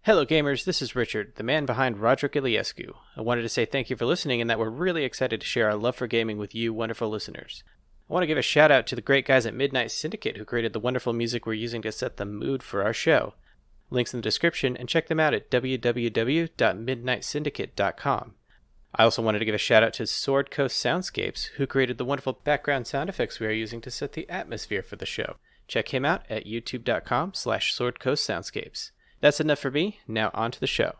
Hello gamers, this is Richard, the man behind Roderick Iliescu. I wanted to say thank you for listening and that we're really excited to share our love for gaming with you wonderful listeners. I want to give a shout out to the great guys at Midnight Syndicate who created the wonderful music we're using to set the mood for our show. Links in the description, and check them out at www.midnightsyndicate.com. I also wanted to give a shout out to Sword Coast Soundscapes, who created the wonderful background sound effects we are using to set the atmosphere for the show. Check him out at youtube.com/swordcoastsoundscapes. That's enough for me. Now on to the show.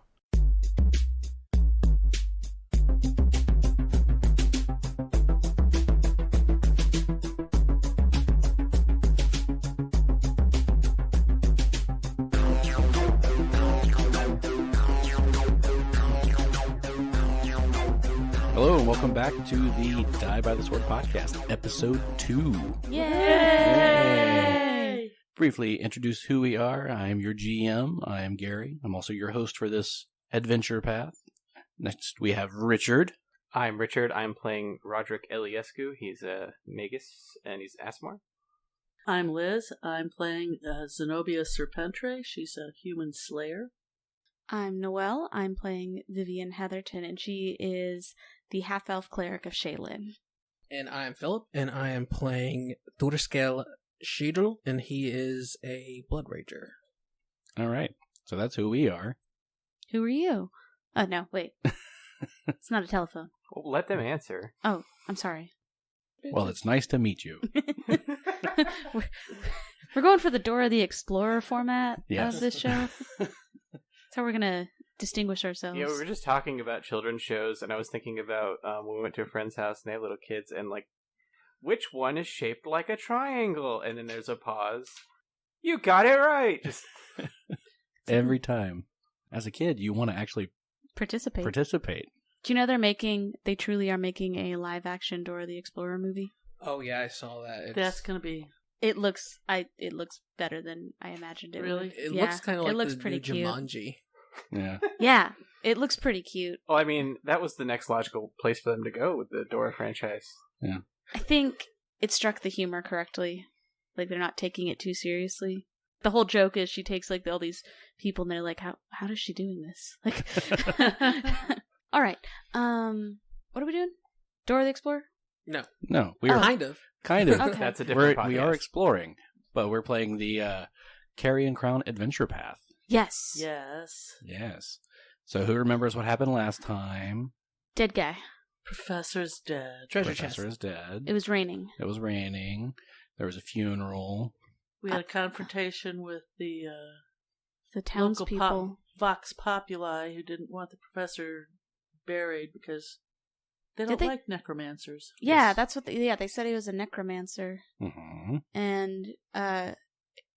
Hello and welcome back to the Die by the Sword podcast, episode 2. Yay! Briefly introduce who we are. I am your GM. I am Gary. I'm also your host for this adventure path. Next we have Richard. I'm Richard. I'm playing Roderick Iliescu. He's a Magus, and he's Asmar. I'm Liz. I'm playing Zenobia Serpentre. She's a human slayer. I'm Noelle. I'm playing Vivian Heatherton, and she is the half-elf cleric of Shaylin. And I'm Philip, and I am playing Thurskel Shidl, and he is a Blood Rager. All right. So that's who we are. Who are you? Oh, no, wait. It's not a telephone. Well, let them answer. Oh, I'm sorry. Well, it's nice to meet you. We're going for the Dora the Explorer format Yes. of this show. That's how we're going to distinguish ourselves. Yeah, we were just talking about children's shows, and I was thinking about when we went to a friend's house and they had little kids, and like, which one is shaped like a triangle? And then there's a pause. You got it right! Just Every time. As a kid, you want to actually Participate. participate. Do you know they truly are making a live-action Dora the Explorer movie? Oh yeah, I saw that. That's going to be... It looks better than I imagined it Really? would. It Yeah, looks kind of like it looks the pretty new cute. Jumanji. Yeah. Yeah, it looks pretty cute. well, I mean, that was the next logical place for them to go with the Dora franchise. Yeah. I think it struck the humor correctly. Like, they're not taking it too seriously. The whole joke is she takes, like, all these people and they're like, how is she doing this? Like, all right. What are we doing? Dora the Explorer? No, We are kind of. kind of. Okay. That's a different podcast. We are exploring, but we're playing the Carrion Crown Adventure Path. Yes. Yes. Yes. So who remembers what happened last time? Dead guy. Professor's dead. Treasure Professor chest. is dead. It was raining. It was raining. There was a funeral. We had a confrontation with the The local townspeople. Vox Populi who didn't want the professor buried because they Did don't they? like necromancers. Yeah, that's what they said he was a necromancer. Mm-hmm. And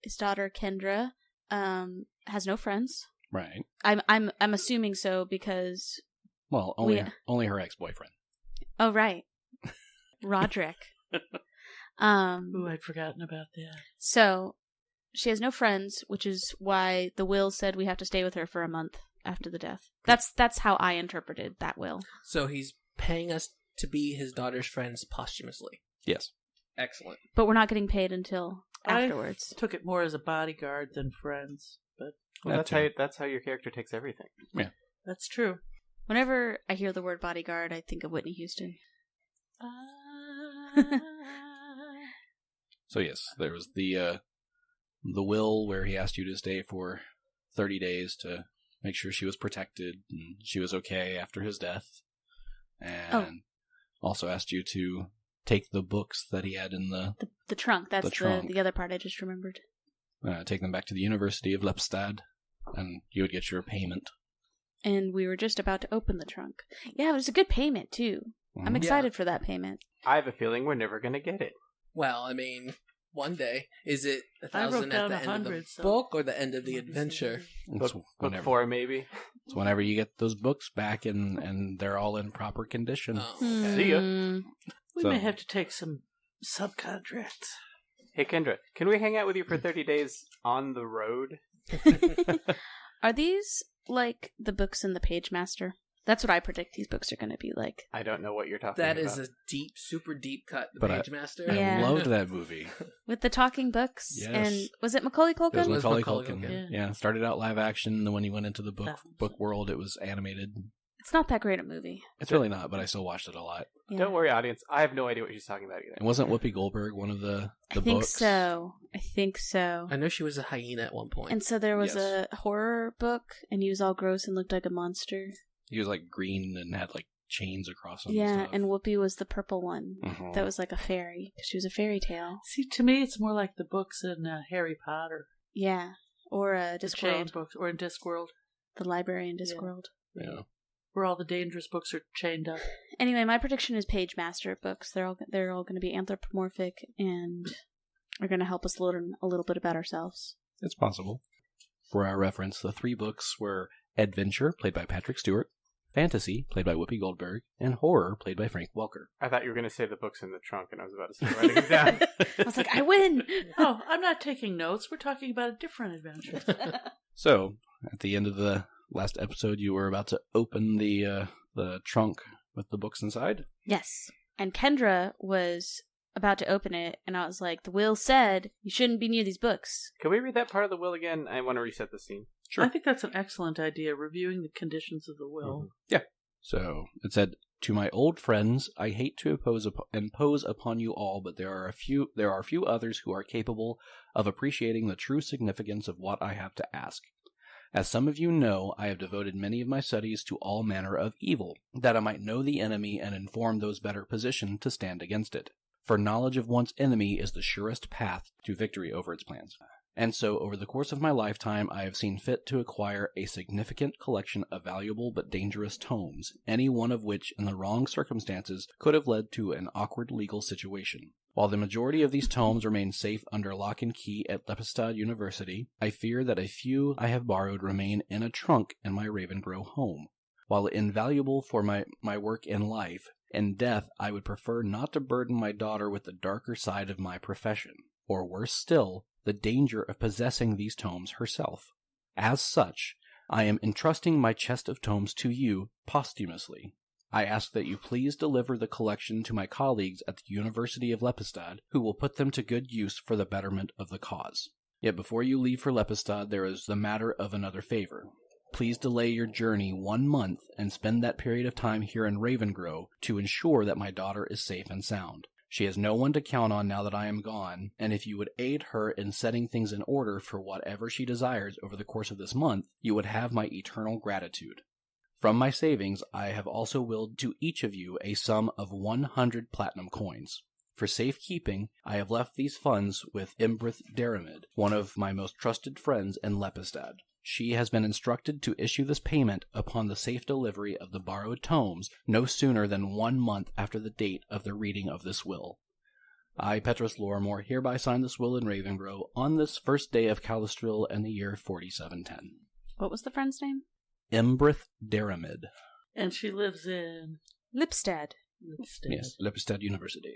his daughter Kendra has no friends. Right. I'm assuming so because Well, only her ex-boyfriend. oh right. Roderick. Ooh, I'd forgotten about that. So she has no friends, which is why the will said we have to stay with her for a month after the death. That's how I interpreted that will. So he's paying us to be his daughter's friends posthumously. Yes. Excellent. But we're not getting paid until afterwards. I took it more as a bodyguard than friends, but Well, That's that's how your character takes everything. that's true. Whenever I hear the word bodyguard, I think of Whitney Houston. So yes, there was the will where he asked you to stay for 30 days to make sure she was protected and she was okay after his death, and also asked you to take the books that he had in the trunk. That's The trunk. the other part I just remembered. take them back to the University of Lepstad, and you would get your payment. And we were just about to open the trunk. Yeah, it was a good payment too. I'm Mhm. excited for that payment. I have a feeling we're never going to get it. Well, I mean, one day. Is it I wrote 1,000 at down the end of 100, the so- book or the end of the adventure? It's Book whenever, 4, maybe. it's whenever you get those books back and they're all in proper condition. Oh, okay. See ya. We So- may have to take some subcontracts. Hey, Kendra, can we hang out with you for 30 days on the road? Are these like the books in the Page Master? That's what I predict these books are going to be like. I don't know what you're talking That about. is a deep, super deep cut. The But Page Master. Yeah. I loved that movie. With the talking books. Yes. And was it Macaulay It was Culkin? was Macaulay Macaulay Culkin. Culkin. Yeah, started out live action. Then when he went into the That- book world, it was animated. It's not that great a movie. It's really not, but I still watched it a lot. Yeah. Don't worry, audience. I have no idea what she's talking about either. And wasn't Whoopi Goldberg one of the I think books? so. I think so. I know she was a hyena at one point. And so there was Yes. a horror book, and he was all gross and looked like a monster. He was like green and had like chains across him. Yeah, and stuff. and Whoopi was the purple one. Mhm. That was like a fairy, because she was a fairy tale. See, to me, it's more like the books in Harry Potter. Yeah. Or The chain Discworld. books, or in Discworld, The library in Yeah. Discworld. Yeah. where all the dangerous books are chained up. Anyway, my prediction is Page Master books. They're all going to be anthropomorphic and are going to help us learn a little bit about ourselves. It's possible. For our reference, the 3 books were Adventure, played by Patrick Stewart, Fantasy, played by Whoopi Goldberg, and Horror, played by Frank Welker. I thought you were going to say the books in the trunk, and I was about to start writing it down. I was like, I win! Oh, I'm not taking notes. We're talking about a different adventure. So, at the end of the last episode, you were about to open the trunk with the books inside. Yes. And Kendra was about to open it, and I was like, the will said you shouldn't be near these books. Can we read that part of the will again? I want to reset the scene. Sure. I think that's an excellent idea, reviewing the conditions of the will. Yeah. So, it said, "To my old friends, I hate to impose upon you all, but there are few others who are capable of appreciating the true significance of what I have to ask. As some of you know, I have devoted many of my studies to all manner of evil, that I might know the enemy and inform those better positioned to stand against it. For knowledge of one's enemy is the surest path to victory over its plans. And so, over the course of my lifetime, I have seen fit to acquire a significant collection of valuable but dangerous tomes, any one of which, in the wrong circumstances, could have led to an awkward legal situation. While the majority of these tomes remain safe under lock and key at Lepistad University, I fear that a few I have borrowed remain in a trunk in my Ravengrow home. While invaluable for my work in life, in death I would prefer not to burden my daughter with the darker side of my profession, or worse still, the danger of possessing these tomes herself. As such, I am entrusting my chest of tomes to you posthumously. I ask that you please deliver the collection to my colleagues at the University of Lepistad, who will put them to good use for the betterment of the cause. Yet before you leave for Lepistad, there is the matter of another favor. Please delay your journey 1 month and spend that period of time here in Ravengrow to ensure that my daughter is safe and sound. She has no one to count on now that I am gone, and if you would aid her in setting things in order for whatever she desires over the course of this month, you would have my eternal gratitude. From my savings, I have also willed to each of you a sum of 100 platinum coins. For safekeeping, I have left these funds with Imbrith Daramid, one of my most trusted friends in Lepistad. She has been instructed to issue this payment upon the safe delivery of the borrowed tomes no sooner than 1 month after the date of the reading of this will. I, Petrus Lorimore, hereby sign this will in Ravengrow on this first day of Calistril in the year 4710. What was the friend's name? Imbrith Daramid. And she lives in Lipstad. Lipstadt. Yes, Lepistad University.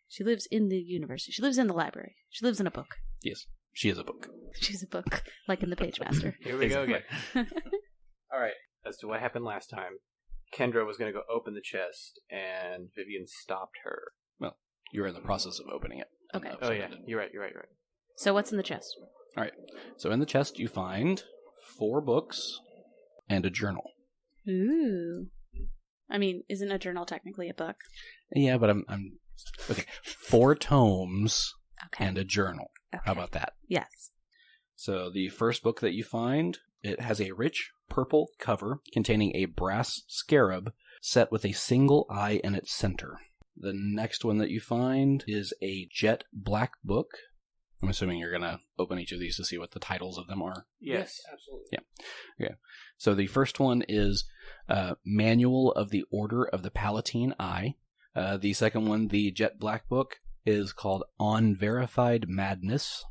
She lives in the university. She lives in the library. She lives in a book. Yes, she is a book. She's a book, like in the Page Master. Here we go again. All right. As to what happened last time, Kendra was going to go open the chest, and Vivian stopped her. Well, you're in the process of opening it. Okay. Oh, yeah. You're right. So what's in the chest? All right. So in the chest, you find 4 books and a journal. Ooh. I mean, isn't a journal technically a book? Yeah, but I'm okay. 4 tomes Okay. and a journal. Okay. How about that? Yes. So the first book that you find, it has a rich purple cover containing a brass scarab set with a single eye in its center. The next one that you find is a jet black book. I'm assuming you're going to open each of these to see what the titles of them are. Yes. absolutely. Yeah. So the first one is Manual of the Order of the Palatine Eye. The second one, the jet black book, is called On Verified Madness.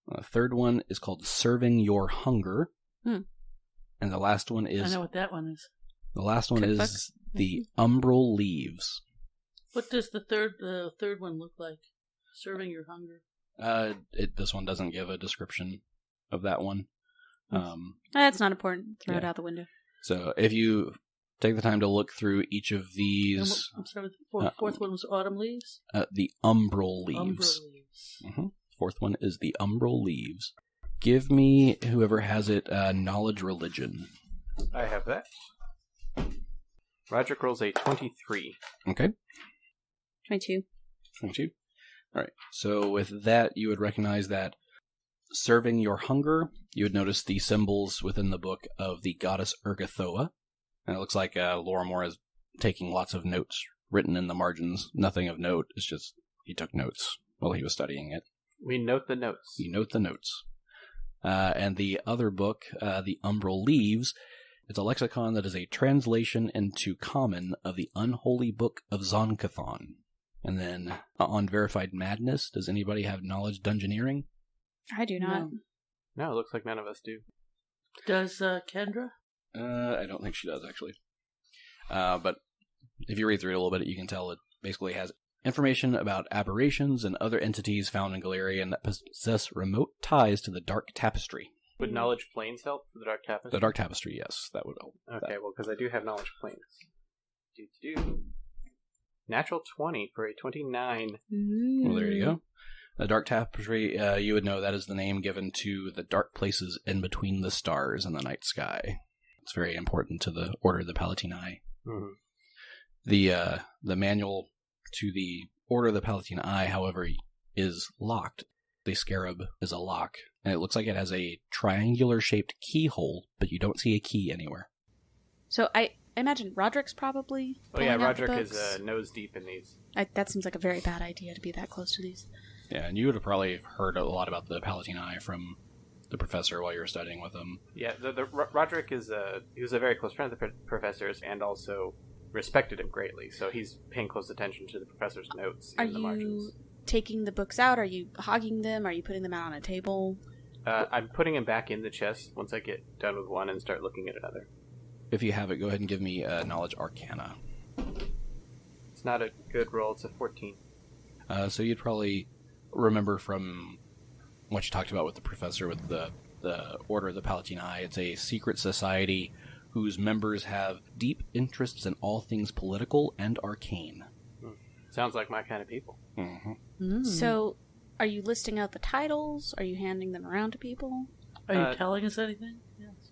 The third one is called Serving Your Hunger. Hmm. And the last one I is know what that one is. the last one Cookbook? is the Umbral Leaves. What does the third one look like? Serving Your Hunger. This one doesn't give a description of that one. That's not important. Throw it Yeah. out the window. So if you take the time to look through each of And these. I'm sorry, the fourth one was Autumn Leaves? The Umbral Leaves. Umbral Leaves. Mm-hmm. Fourth one is the Umbral Leaves. Give me, whoever has it, knowledge religion. I have that. Roderick rolls a 23. Okay. 22. 22. All right. So with that, you would recognize that serving your hunger, you would notice the symbols within the book of the goddess Urgathoa. And it looks like Lorimor is taking lots of notes written in the margins. Nothing of note. It's just he took notes while he was studying it. We note the notes. You note the notes. And the other book, the Umbral Leaves, it's a lexicon that is a translation into Common of the Unholy Book of Zonkathon. And then on Verified Madness, does anybody have knowledge dungeoneering? I do not. No, it looks like none of us do. Does Kendra? I don't think she does, actually. But if you read through it a little bit, you can tell it basically has information about aberrations and other entities found in Galarian that possess remote ties to the Dark Tapestry. Would Knowledge Planes help for the Dark Tapestry? The Dark Tapestry, yes, that would help. Okay, well, because I do have Knowledge Planes. Do. Natural 20 for a 29. Well, there you go. The Dark Tapestry, you would know that is the name given to the dark places in between the stars and the night sky. It's very important to the Order of the Palatini. Mm-hmm. The manual to the Order of the Palatini, however, is locked. The scarab is a lock, and it looks like it has a triangular-shaped keyhole, but you don't see a key anywhere. So I imagine Roderick's probably. Oh yeah, pulling out the Roderick is books. nose deep in these. That seems like a very bad idea to be that close to these. Yeah, and you would have probably heard a lot about the Palatini from the professor while you were studying with him. Yeah, Roderick is he was a very close friend of the professor's and also respected him greatly, so he's paying close attention to the professor's notes in the margins. Are you taking the books out? Are you hogging them? Are you putting them out on a table? I'm putting him back in the chest once I get done with one and start looking at another. If you have it, go ahead and give me Knowledge Arcana. It's not a good roll, it's a 14. So you'd probably remember from what you talked about with the professor with the Order of the Palatini. It's a secret society whose members have deep interests in all things political and arcane. Sounds like my kind of people. Mm-hmm. So, are you listing out the titles? Are you handing them around to people? Are you telling us anything?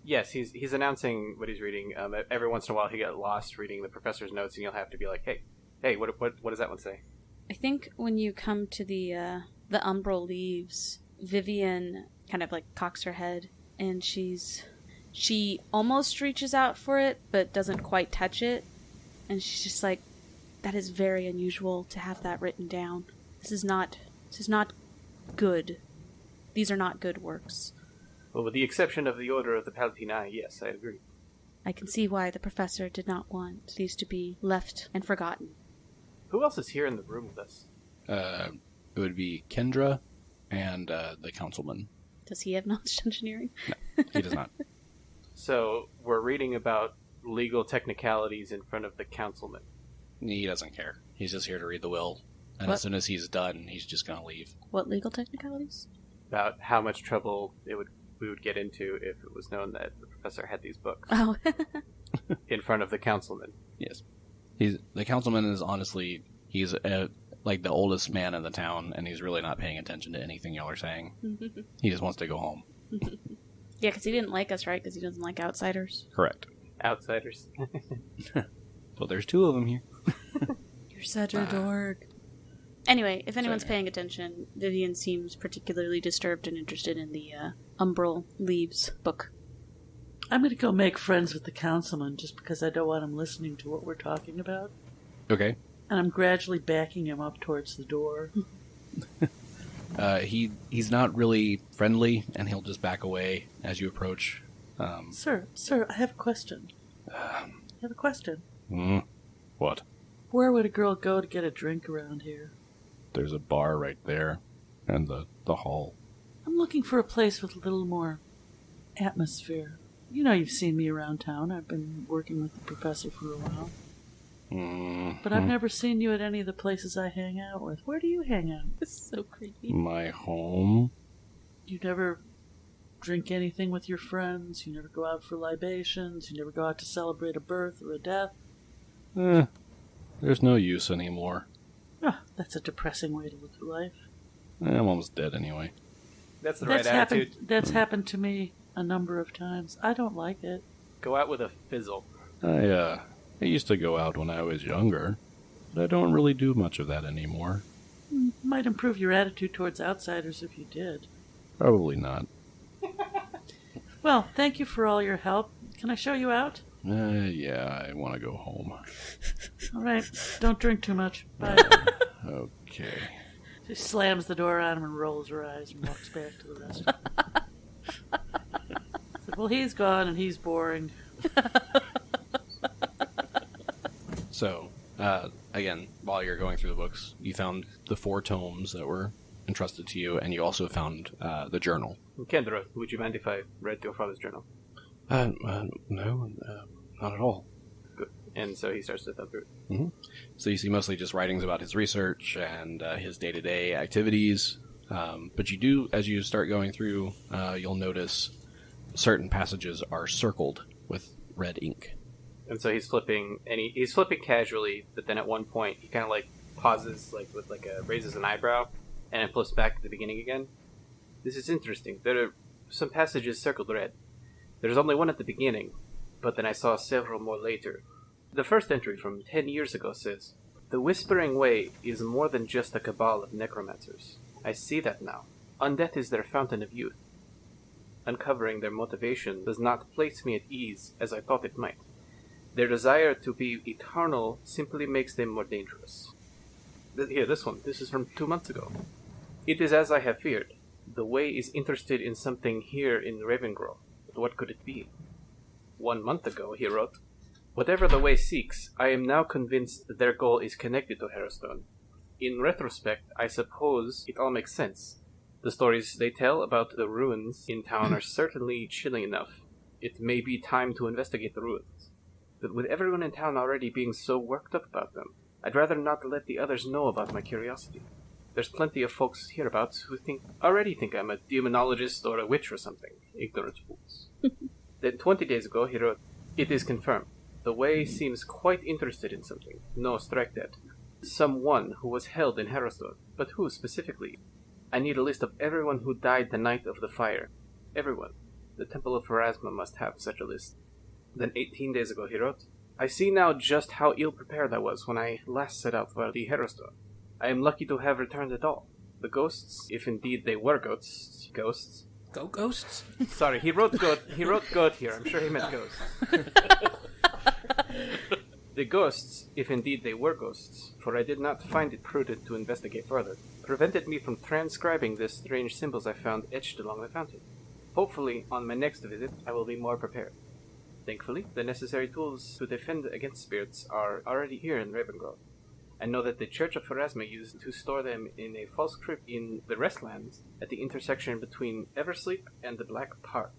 Yes, he's announcing what he's reading. Every once in a while he gets lost reading the professor's notes, and you'll have to be like, hey, what does that one say? I think when you come to the Umbral Leaves, Vivian kind of like cocks her head, and she almost reaches out for it, but doesn't quite touch it, and she's just like, that is very unusual to have that written down. This is not good. These are not good works. Well, with the exception of the Order of the Palatini, yes, I agree. I can see why the professor did not want these to be left and forgotten. Who else is here in the room with us? It would be Kendra and the councilman. Does he have knowledge engineering? No, he does not. So, we're reading about legal technicalities in front of the councilman. He doesn't care. He's just here to read the will. And What? as soon as he's done, he's just going to leave. What legal technicalities? About how much trouble we would get into if it was known that the professor had these books Oh. in front of the councilman. Yes. The councilman is honestly, he's like the oldest man in the town, and he's really not paying attention to anything y'all are saying. He just wants to go home. Yeah, because he didn't like us, right? Because he doesn't like outsiders. Correct. Outsiders. Well, there's two of them here. You're such a dork. Anyway, if anyone's paying attention, Vivian seems particularly disturbed and interested in the Umbral Leaves book. I'm going to go make friends with the councilman just because I don't want him listening to what we're talking about. Okay. And I'm gradually backing him up towards the door. He's not really friendly, and he'll just back away as you approach. Sir, I have a question. What? Where would a girl go to get a drink around here? There's a bar right there, and the hall. I'm looking for a place with a little more atmosphere. You know you've seen me around town. I've been working with the professor for a while. But I've never seen you at any of the places I hang out with. Where do you hang out? This is so creepy. My home? You never drink anything with your friends. You never go out for libations. You never go out to celebrate a birth or a death. There's no use anymore. Oh, that's a depressing way to look at life. I'm almost dead anyway. That's the right attitude. That's happened to me a number of times. I don't like it. Go out with a fizzle. I used to go out when I was younger, but I don't really do much of that anymore. Might improve your attitude towards outsiders if you did. Probably not. Well, thank you for all your help. Can I show you out? Yeah, I want to go home. All right. Don't drink too much. Bye. Okay. She slams the door on him and rolls her eyes and walks back to the restaurant. Said, well, he's gone and he's boring. So, again, while you're going through the books, you found the 4 tomes that were entrusted to you, and you also found the journal. Kendra, would you mind if I read your father's journal? No, not at all. Good. And so he starts to thumb through it. Mm-hmm. So you see mostly just writings about his research and his day-to-day activities. But you do, as you start going through, you'll notice certain passages are circled with red ink. And so he's flipping, and he's flipping casually, but then at one point he kind of like pauses, like with like raises an eyebrow, and it flips back to the beginning again. This is interesting. There are some passages circled red. There's only one at the beginning, but then I saw several more later. The first entry from 10 years ago says, "The Whispering Way is more than just a cabal of necromancers. I see that now. Undeath is their fountain of youth. Uncovering their motivation does not place me at ease as I thought it might. Their desire to be eternal simply makes them more dangerous." Here, this one. This is from 2 months ago. "It is as I have feared. The Way is interested in something here in Ravengrove. But what could it be? 1 month ago," he wrote, "whatever the Way seeks, I am now convinced that their goal is connected to Harrowstone. In retrospect, I suppose it all makes sense. The stories they tell about the ruins in town are certainly chilling enough. It may be time to investigate the ruins. But with everyone in town already being so worked up about them, I'd rather not let the others know about my curiosity. There's plenty of folks hereabouts who already think I'm a demonologist or a witch or something. Ignorant fools." Then 20 days ago he wrote, "It is confirmed. The Way seems quite interested in something. No, strike that. Someone who was held in Harrowstone. But who specifically? I need a list of everyone who died the night of the fire. Everyone. The Temple of Pharasma must have such a list." Then 18 days ago he wrote, "I see now just how ill-prepared I was when I last set out for the Harrowstone. I am lucky to have returned at all. The ghosts, if indeed they were ghosts... Go ghosts? Sorry, he wrote goat here. I'm sure he meant ghosts. The ghosts, if indeed they were ghosts, for I did not find it prudent to investigate further, prevented me from transcribing the strange symbols I found etched along the fountain. Hopefully, on my next visit, I will be more prepared. Thankfully, the necessary tools to defend against spirits are already here in Ravengrove. I know that the Church of Pharasma used to store them in a false crypt in the Restlands at the intersection between Eversleep and the Black Park.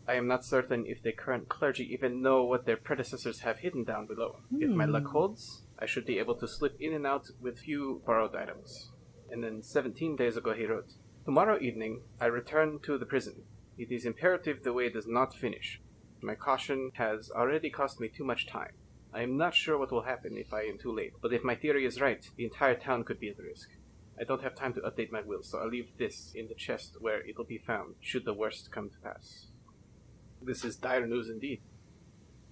I am not certain if the current clergy even know what their predecessors have hidden down below. If my luck holds, I should be able to slip in and out with few borrowed items." And then 17 days ago he wrote, "Tomorrow evening I return to the prison. It is imperative the Way does not finish. My caution has already cost me too much time. I am not sure what will happen if I am too late, but if my theory is right, the entire town could be at risk. I don't have time to update my will, so I'll leave this in the chest where it will be found, should the worst come to pass." This is dire news indeed.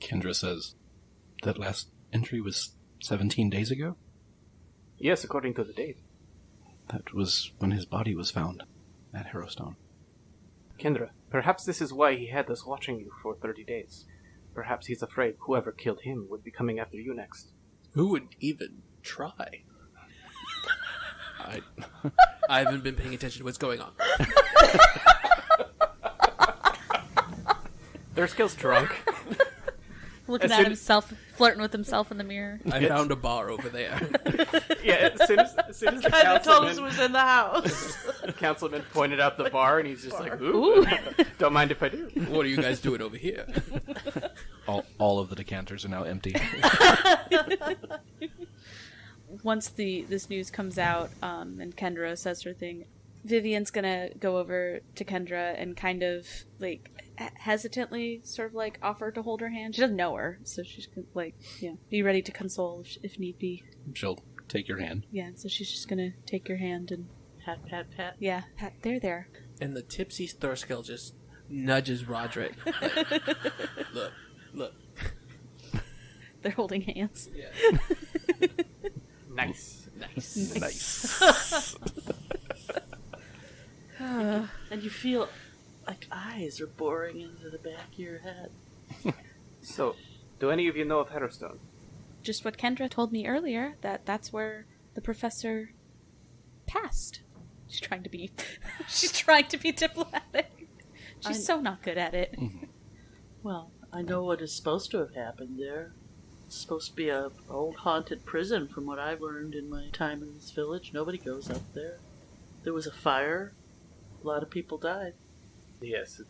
Kendra says, "That last entry was 17 days ago?" Yes, according to the date. That was when his body was found at Harrowstone. Kendra, perhaps this is why he had us watching you for 30 days. Perhaps he's afraid whoever killed him would be coming after you next. Who would even try? I haven't been paying attention to what's going on. Their skill's drunk. Looking at himself, flirting with himself in the mirror. I found a bar over there. Yeah, as soon as the I told us councilman, was in the house. the councilman pointed out the bar, and he's just like, "Ooh, don't mind if I do." What are you guys doing over here? All of the decanters are now empty. Once this news comes out, and Kendra says her thing, Vivian's gonna go over to Kendra and kind of, like, hesitantly sort of, like, offer to hold her hand. She doesn't know her, so she's, like, be ready to console if need be. She'll take your hand. Yeah, so she's just gonna take your hand and... Pat, pat, pat. Yeah, pat, there. And the tipsy Thurskill just nudges Roderick. Like, look. They're holding hands. Yeah. Nice. And you feel like eyes are boring into the back of your head. So, do any of you know of Harrowstone? Just what Kendra told me earlier, that's where the professor passed. She's trying to be diplomatic. She's so not good at it. Well, I know what is supposed to have happened there. It's supposed to be a old haunted prison from what I've learned in my time in this village. Nobody goes up there. There was a fire. A lot of people died. Yes, it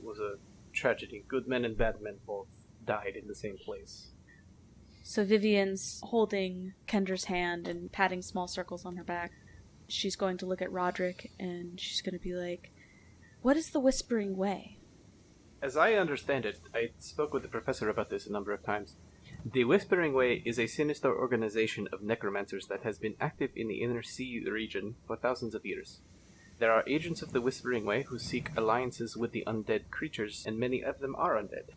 was a tragedy. Good men and bad men both died in the same place. So Vivian's holding Kendra's hand and patting small circles on her back. She's going to look at Roderick and she's going to be like, "What is the Whispering Way?" As I understand it, I spoke with the professor about this a number of times. The Whispering Way is a sinister organization of necromancers that has been active in the Inner Sea region for thousands of years. There are agents of the Whispering Way who seek alliances with the undead creatures, and many of them are undead.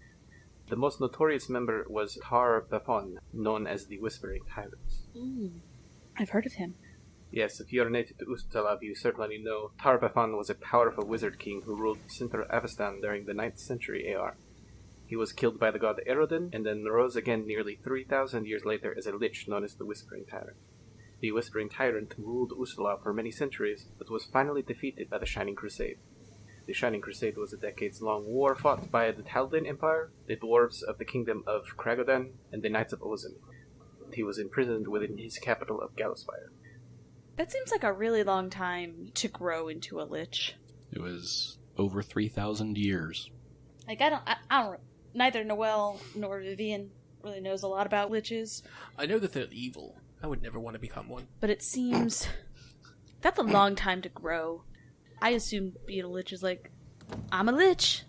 The most notorious member was Tar Bafon, known as the Whispering Tyrant. I've heard of him. Yes, if you're native to Ustalav, you certainly know Tar Bafon was a powerful wizard king who ruled Sintra Avestan during the 9th century AR. He was killed by the god Erodin, and then rose again nearly 3,000 years later as a lich known as the Whispering Tyrant. The Whispering Tyrant ruled Ustalav for many centuries, but was finally defeated by the Shining Crusade. The Shining Crusade was a decades-long war fought by the Taldan Empire, the dwarves of the kingdom of Kragodan, and the Knights of Ozim. He was imprisoned within his capital of Gallowspire. That seems like a really long time to grow into a lich. It was over 3,000 years. Like, I don't, neither Noelle nor Vivian really knows a lot about liches. I know that they're evil. I would never want to become one. But it seems that's a long time to grow. I assume being a lich is like, I'm a lich.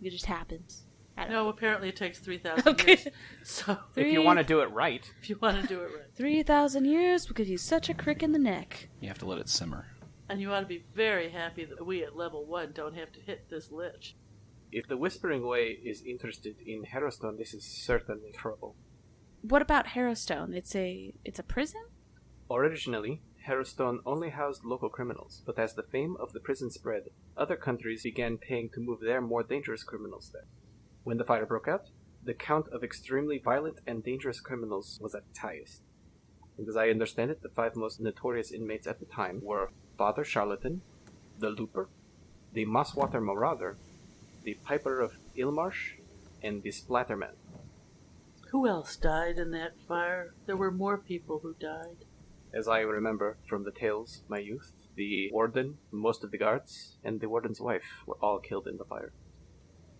It just happens. I don't know. No, apparently it takes 3,000 years. So If you want to do it right. if you want to do it right. 3,000 years will give you such a crick in the neck. You have to let it simmer. And you ought to be very happy that we at level 1 don't have to hit this lich. If the Whispering Way is interested in Harrowstone, this is certainly trouble. What about Harrowstone? It's a prison? Originally, Harrowstone only housed local criminals, but as the fame of the prison spread, other countries began paying to move their more dangerous criminals there. When the fire broke out, the count of extremely violent and dangerous criminals was at its highest. And as I understand it, the 5 most notorious inmates at the time were Father Charlatan, the Looper, the Mosswater Marauder, the Piper of Ilmarsh, and the Splatterman. Who else died in that fire? There were more people who died. As I remember from the tales of my youth, the warden, most of the guards, and the warden's wife were all killed in the fire.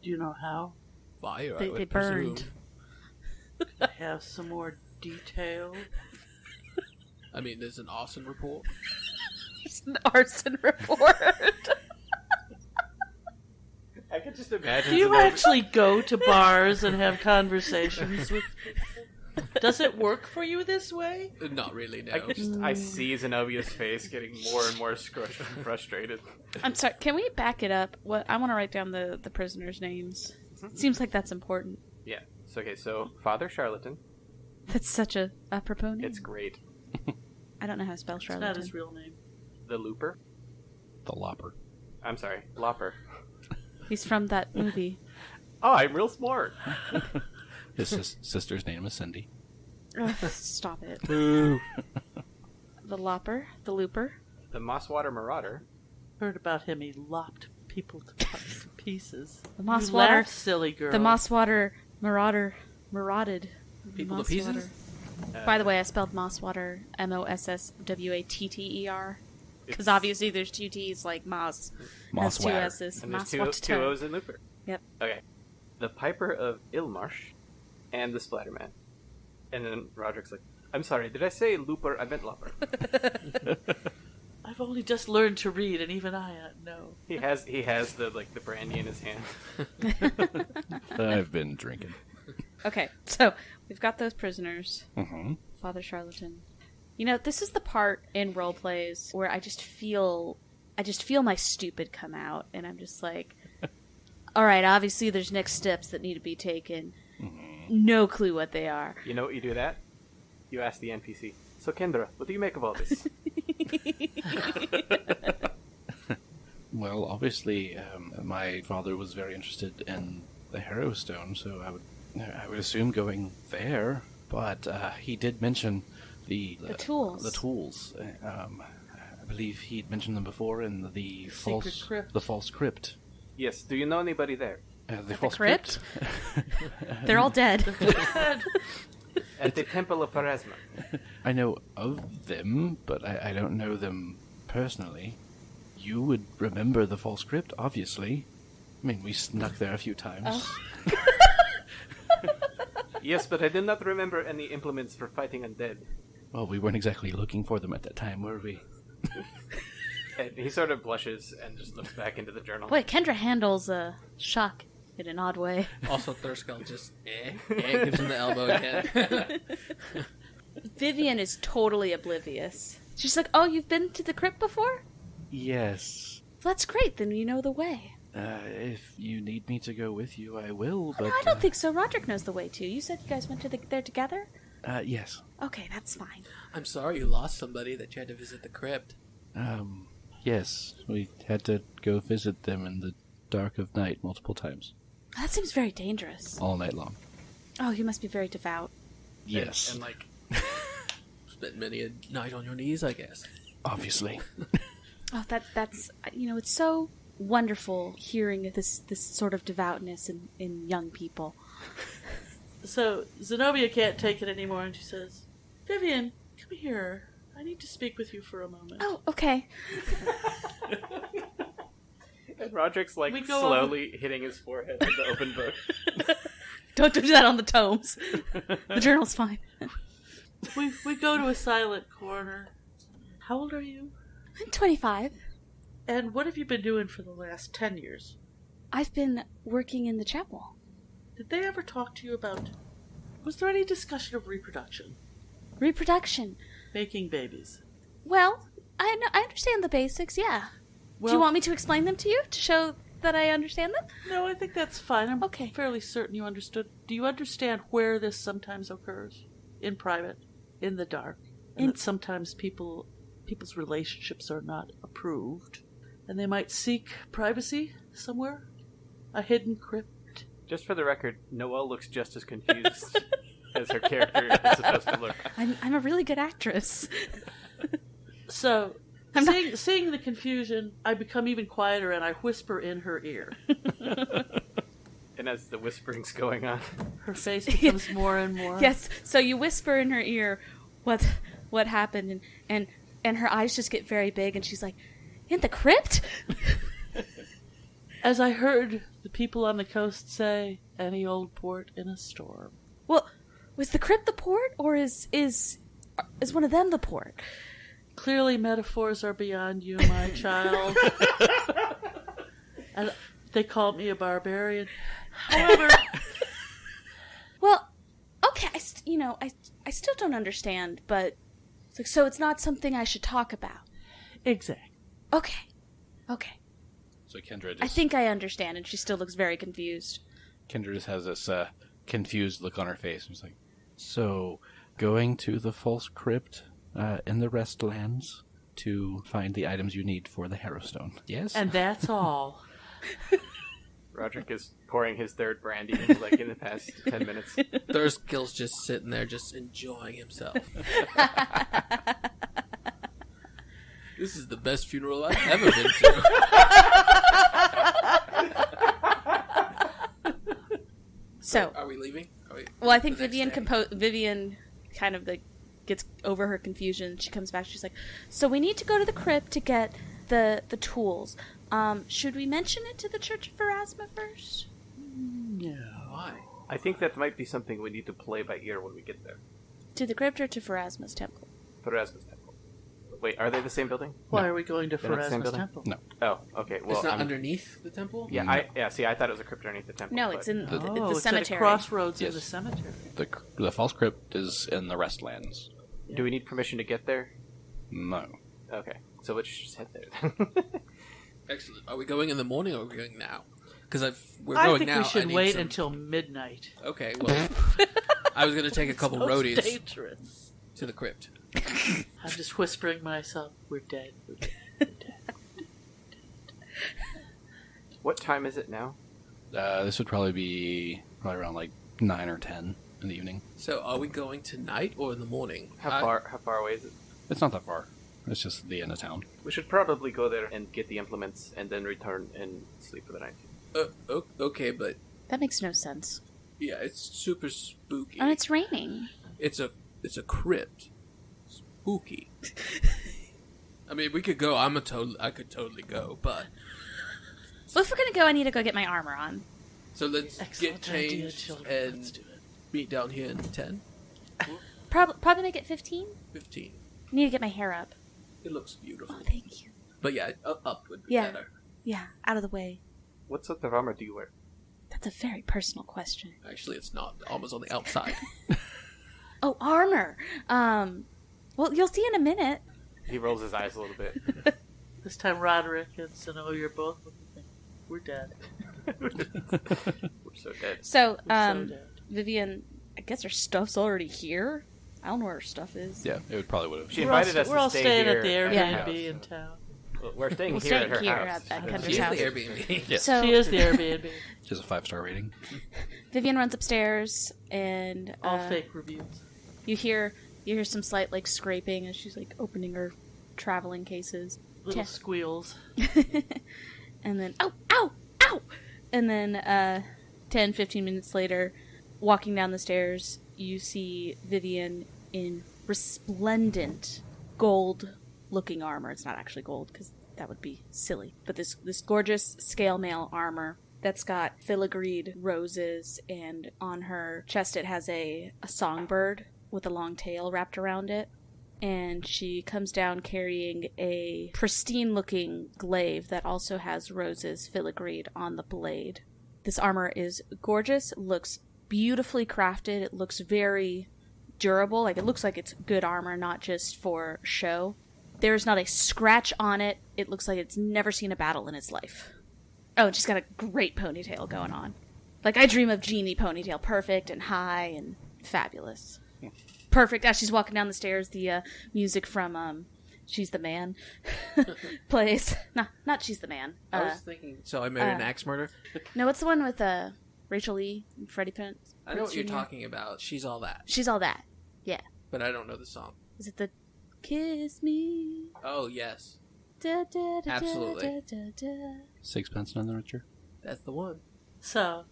Do you know how? Fire, I They would burned. presume. I have some more detail. I mean, there's an arson report. It's an arson report. I could just imagine. Do you actually go to bars and have conversations with people? Does it work for you this way? Not really, no. I see Zenobia's face getting more and more frustrated. I'm sorry, can we back it up? I want to write down the prisoners' names. Seems like that's important. Yeah. So Father Charlatan. That's such a apropos name. It's great. I don't know how to spell It's Charlatan. not his real name. The Looper. The Lopper. I'm sorry, Lopper. He's from that movie. Oh, I'm real smart. His sister's name is Cindy. Ugh, stop it. Boo. The Lopper, the Looper. The Mosswater Marauder. Heard about him. He lopped people to pieces. The You Mosswater. laugh, silly girl. The Mosswater Marauder marauded. People to Mosswater. pieces? By the way, I spelled Mosswater Mosswatter. Because obviously there's 2 T's like Moss. Has 2 Mosswatter. S's. And there's two Mosswatter. O's in Looper. Yep. Okay. The Piper of Ilmarsh and the Splatterman. And then Roderick's like, I'm sorry, did I say Looper? I meant Lopper. I've I've only just learned to read, and even I know. He has the brandy in his hand. I've been drinking. Okay, so we've got those prisoners. Mm-hmm. Father Charlatan. You know, this is the part in role plays where I just feel my stupid come out, and I'm just like, all right, obviously there's next steps that need to be taken. Mm-hmm. No clue what they are. You know what you do that? You ask the NPC. So Kendra, what do you make of all this? Well, obviously, my father was very interested in the Harrow Stone, so I would assume going there. But he did mention the tools. The tools. I believe he'd mentioned them before in the false crypt. Yes. Do you know anybody there? The false crypt? They're all dead. At the Temple of Pharasma. I know of them, but I don't know them personally. You would remember the false crypt, obviously. I mean, we snuck there a few times. Oh. Yes, but I did not remember any implements for fighting undead. Well, we weren't exactly looking for them at that time, were we? And he sort of blushes and just looks back into the journal. Boy, Kendra handles shock in an odd way. Also, Thurskill just gives him the elbow again. Vivian is totally oblivious. She's like, "Oh, you've been to the crypt before? Yes. Well, that's great. Then you know the way." If you need me to go with you, I will, but... No, I don't think so. Roderick knows the way, too. You said you guys went there together? Yes. Okay, that's fine. I'm sorry you lost somebody that you had to visit the crypt. Yes. We had to go visit them in the dark of night multiple times. That seems very dangerous. All night long. Oh, you must be very devout. Yes. And spent many a night on your knees, I guess. Obviously. Oh, that's... it's so... wonderful hearing this sort of devoutness in young people. So Zenobia can't take it anymore, and she says, "Vivian, come here. I need to speak with you for a moment." Oh, okay. And Roderick's slowly hitting his forehead with the open book. Don't do that on the tomes. The journal's fine. We go to a silent corner. How old are you? I'm 25. And what have you been doing for the last 10 years? I've been working in the chapel. Did they ever talk to you about... Was there any discussion of reproduction? Reproduction? Making babies? Well, I understand the basics, yeah. Do you want me to explain them to you, to show that I understand them? No, I think that's fine. I'm fairly certain you understood. Do you understand where this sometimes occurs? In private? In the dark? And that sometimes people's relationships are not approved? And they might seek privacy somewhere? A hidden crypt? Just for the record, Noelle looks just as confused as her character is supposed to look. I'm a really good actress. So, seeing the confusion, I become even quieter and I whisper in her ear. And as the whispering's going on, her face becomes more and more... Yes, so you whisper in her ear what happened, and her eyes just get very big, and she's like, "In the crypt?" As I heard the people on the coast say, any old port in a storm. Well, was the crypt the port, or is one of them the port? Clearly metaphors are beyond you, my child. And they called me a barbarian. However... Well, okay, I still don't understand, but... So it's not something I should talk about. Exactly. Okay. So Kendra just... I think I understand, and she still looks very confused. Kendra just has this confused look on her face. And she's like, "So, going to the false crypt in the Restlands to find the items you need for the Harrowstone. Yes? And that's all." Roderick is pouring his third brandy in the past 10 minutes. Thurskill's just sitting there, just enjoying himself. This is the best funeral I've ever been to. So, are we leaving? Well, I think Vivian kind of gets over her confusion. She comes back. She's like, "So we need to go to the crypt to get the tools. Should we mention it to the Church of Pharasma first?" No. Why? I think that might be something we need to play by ear when we get there. To the crypt or to Pharasma's temple? Pharasma's temple. Wait, are they the same building? Why are we going to They're not the same Pharasma's building? temple? No. Oh, okay. Well, It's not underneath the temple? Yeah, see, I thought it was a crypt underneath the temple. No, but- it's in Oh, the it's cemetery. at a crossroads in Yes. the cemetery. The false crypt is in the Restlands. Do we need permission to get there? No. Okay, so let's just head there. Excellent. Are we going in the morning or are we going now? Because we're I going think now. we should need wait some- until midnight. Okay, well, I was going to take a couple So roadies dangerous. to the crypt. I'm just whispering myself, we're dead, we're dead, we're dead. What time is it now? This would probably be around like 9 or 10 in the evening. So are we going tonight or in the morning? How far away is it? It's not that far. It's just the end of town. We should probably go there and get the implements and then return and sleep for the night. Okay, but That makes no sense. yeah, it's super spooky. And it's raining. It's a crypt. Spooky. I mean, we could go. I could totally go, but Well, if we're gonna go, I need to go get my armor on. so let's Excellent get idea, changed children. and Let's do it. meet down here in 10, Probably make it 15. 15. I need to get my hair up. It looks beautiful. Oh, thank you. But yeah, up would be Yeah. better. Yeah, out of the way. What sort of armor do you wear? That's a very personal question. Actually, it's not. The armor's on the outside. Oh, armor. Well, you'll see in a minute. He rolls his eyes a little bit. This time Roderick and you're both looking. We're dead. We're so dead. So, We're so dead. Vivian, I guess her stuff's already here. I don't know where her stuff is. Yeah, it probably would have. She We're all, invited us we're to all stay staying here at the her Airbnb house, in so- town. Well, we're staying We're here staying at her here house. at Kendra's She's the house. Airbnb. Yes. So She is the Airbnb. Just a 5-star rating. Vivian runs upstairs, and All fake reviews. you hear some slight like scraping as she's like opening her traveling cases. Little Yeah. squeals. And then, ow! And then 10, 15 minutes later, walking down the stairs, you see Vivian in resplendent gold-looking armor. It's not actually gold, because that would be silly. But this gorgeous scale mail armor that's got filigreed roses, and on her chest it has a songbird with a long tail wrapped around it. And she comes down carrying a pristine-looking glaive that also has roses filigreed on the blade. This armor is gorgeous, looks beautifully crafted, it looks very durable, like it looks like it's good armor, not just for show. There's not a scratch on it, it looks like it's never seen a battle in its life. Oh, and she's got a great ponytail going on. Like, I dream of Jeannie ponytail, perfect and high and fabulous. Perfect. As she's walking down the stairs, the music from She's the Man plays. Not She's the Man. I was thinking, so I married an axe murder? No, what's the one with Rachel Lee and Freddie Prinze? I know what you're Jr.? talking about. She's all that. She's all that. Yeah. But I don't know the song. Is it the Kiss Me? Oh, yes. Da, da, da, Absolutely. Da, da, da. Sixpence none the richer. That's the one. So,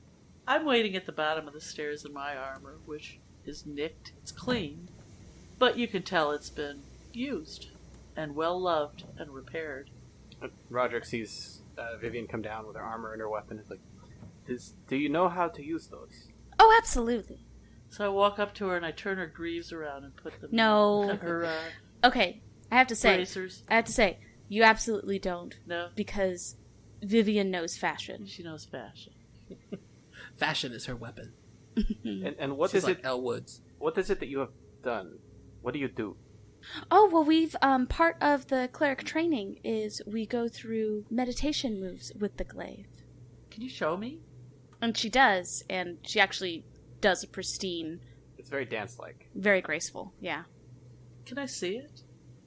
I'm waiting at the bottom of the stairs in my armor, which is nicked. It's clean, but you can tell it's been used and well loved and repaired. Roderick sees Vivian come down with her armor and her weapon. It's like, do you know how to use those? Oh, absolutely. So I walk up to her and I turn her greaves around and put them No. in her Okay, I have to say, bracers. you absolutely don't, No, because Vivian knows fashion. she knows fashion. Fashion is her weapon. And what She's is like it? Elle Woods. What is it that you have done? What do you do? Oh, well, we've, part of the cleric training is we go through meditation moves with the glaive. Can you show me? And she does, and she actually does a pristine, It's very dance-like. very graceful, yeah. Can I see it?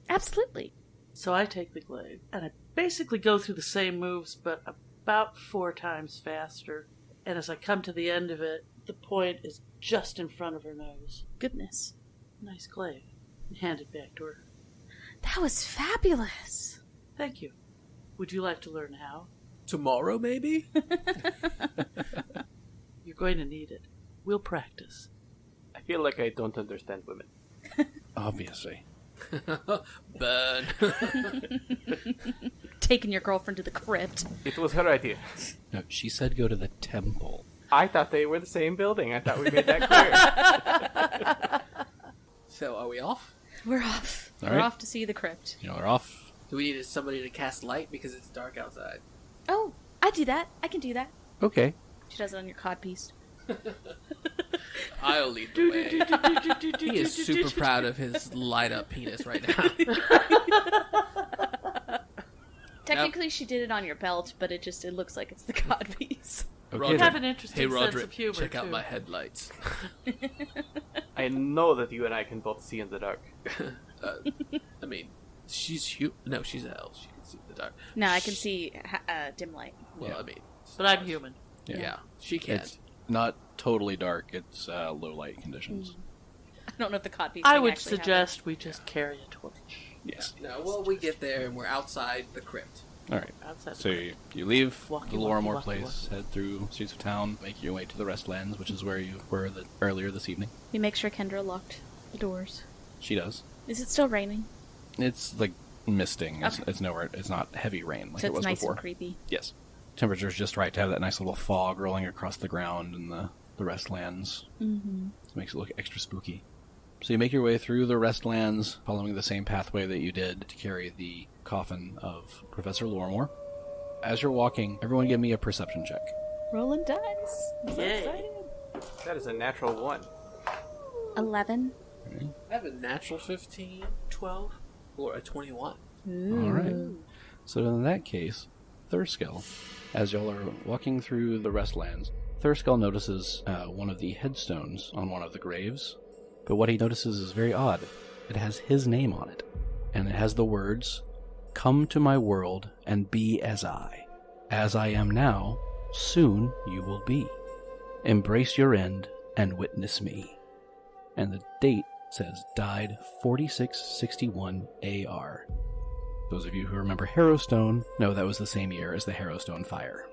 Absolutely. So I take the glaive and I basically go through the same moves, but about 4 times faster. And as I come to the end of it, the point is just in front of her nose. Goodness. Nice glaive. And hand it back to her. That was fabulous. Thank you. Would you like to learn how? Tomorrow, maybe? You're going to need it. We'll practice. I feel like I don't understand women. Obviously. Burn. Taking your girlfriend to the crypt. It was her idea. No, she said go to the temple. I thought they were the same building. I thought we made that clear. So, are we off? We're off. All We're right. off to see the crypt. You know, they're off. Do we need somebody to cast light because it's dark outside? Oh, I do that. I can do that. Okay. She does it on your codpiece. I'll lead the way. He is super proud of his light up penis right now. Technically, she did it on your belt, but it looks like it's the codpiece. Okay. You have then. an interesting Hey sense Roderick, of humor, check out too. my headlights. I know that you and I can both see in the dark. I mean, she's no, she's an elf. She can see in the dark. No, I can see dim light. Well, Yeah. I mean, But I'm human. yeah, she can. It's not totally dark. It's low light conditions. I don't know if the codpiece. I thing would actually suggest we just carry a torch. Yes. No, well, we get there and we're outside the crypt. All right. Outside So the you leave Walkie, the walkie, Lorimore walkie, place, head through streets of town, make your way to the Restlands, which is where you were earlier this evening. We make sure Kendra locked the doors. She does. Is it still raining? It's like misting. Okay. It's nowhere. It's not heavy rain like So it it's was nice before. and creepy. Yes. Temperature's just right to have that nice little fog rolling across the ground in the Restlands. Mm-hmm. It makes it look extra spooky. So you make your way through the Restlands, following the same pathway that you did to carry the coffin of Professor Lorimore. As you're walking, everyone give me a perception check. Rolling dice. I'm so Yay. excited. That is a natural 1. 11. I have a natural 15, 12, or a 21. Ooh. All right. So in that case, Thurskill, as y'all are walking through the Restlands, Thurskill notices one of the headstones on one of the graves. But what he notices is very odd. It has his name on it. And it has the words, "Come to my world and be as I. As I am now, soon you will be. Embrace your end and witness me." And the date says died 4661 AR. Those of you who remember Harrowstone know that was the same year as the Harrowstone fire.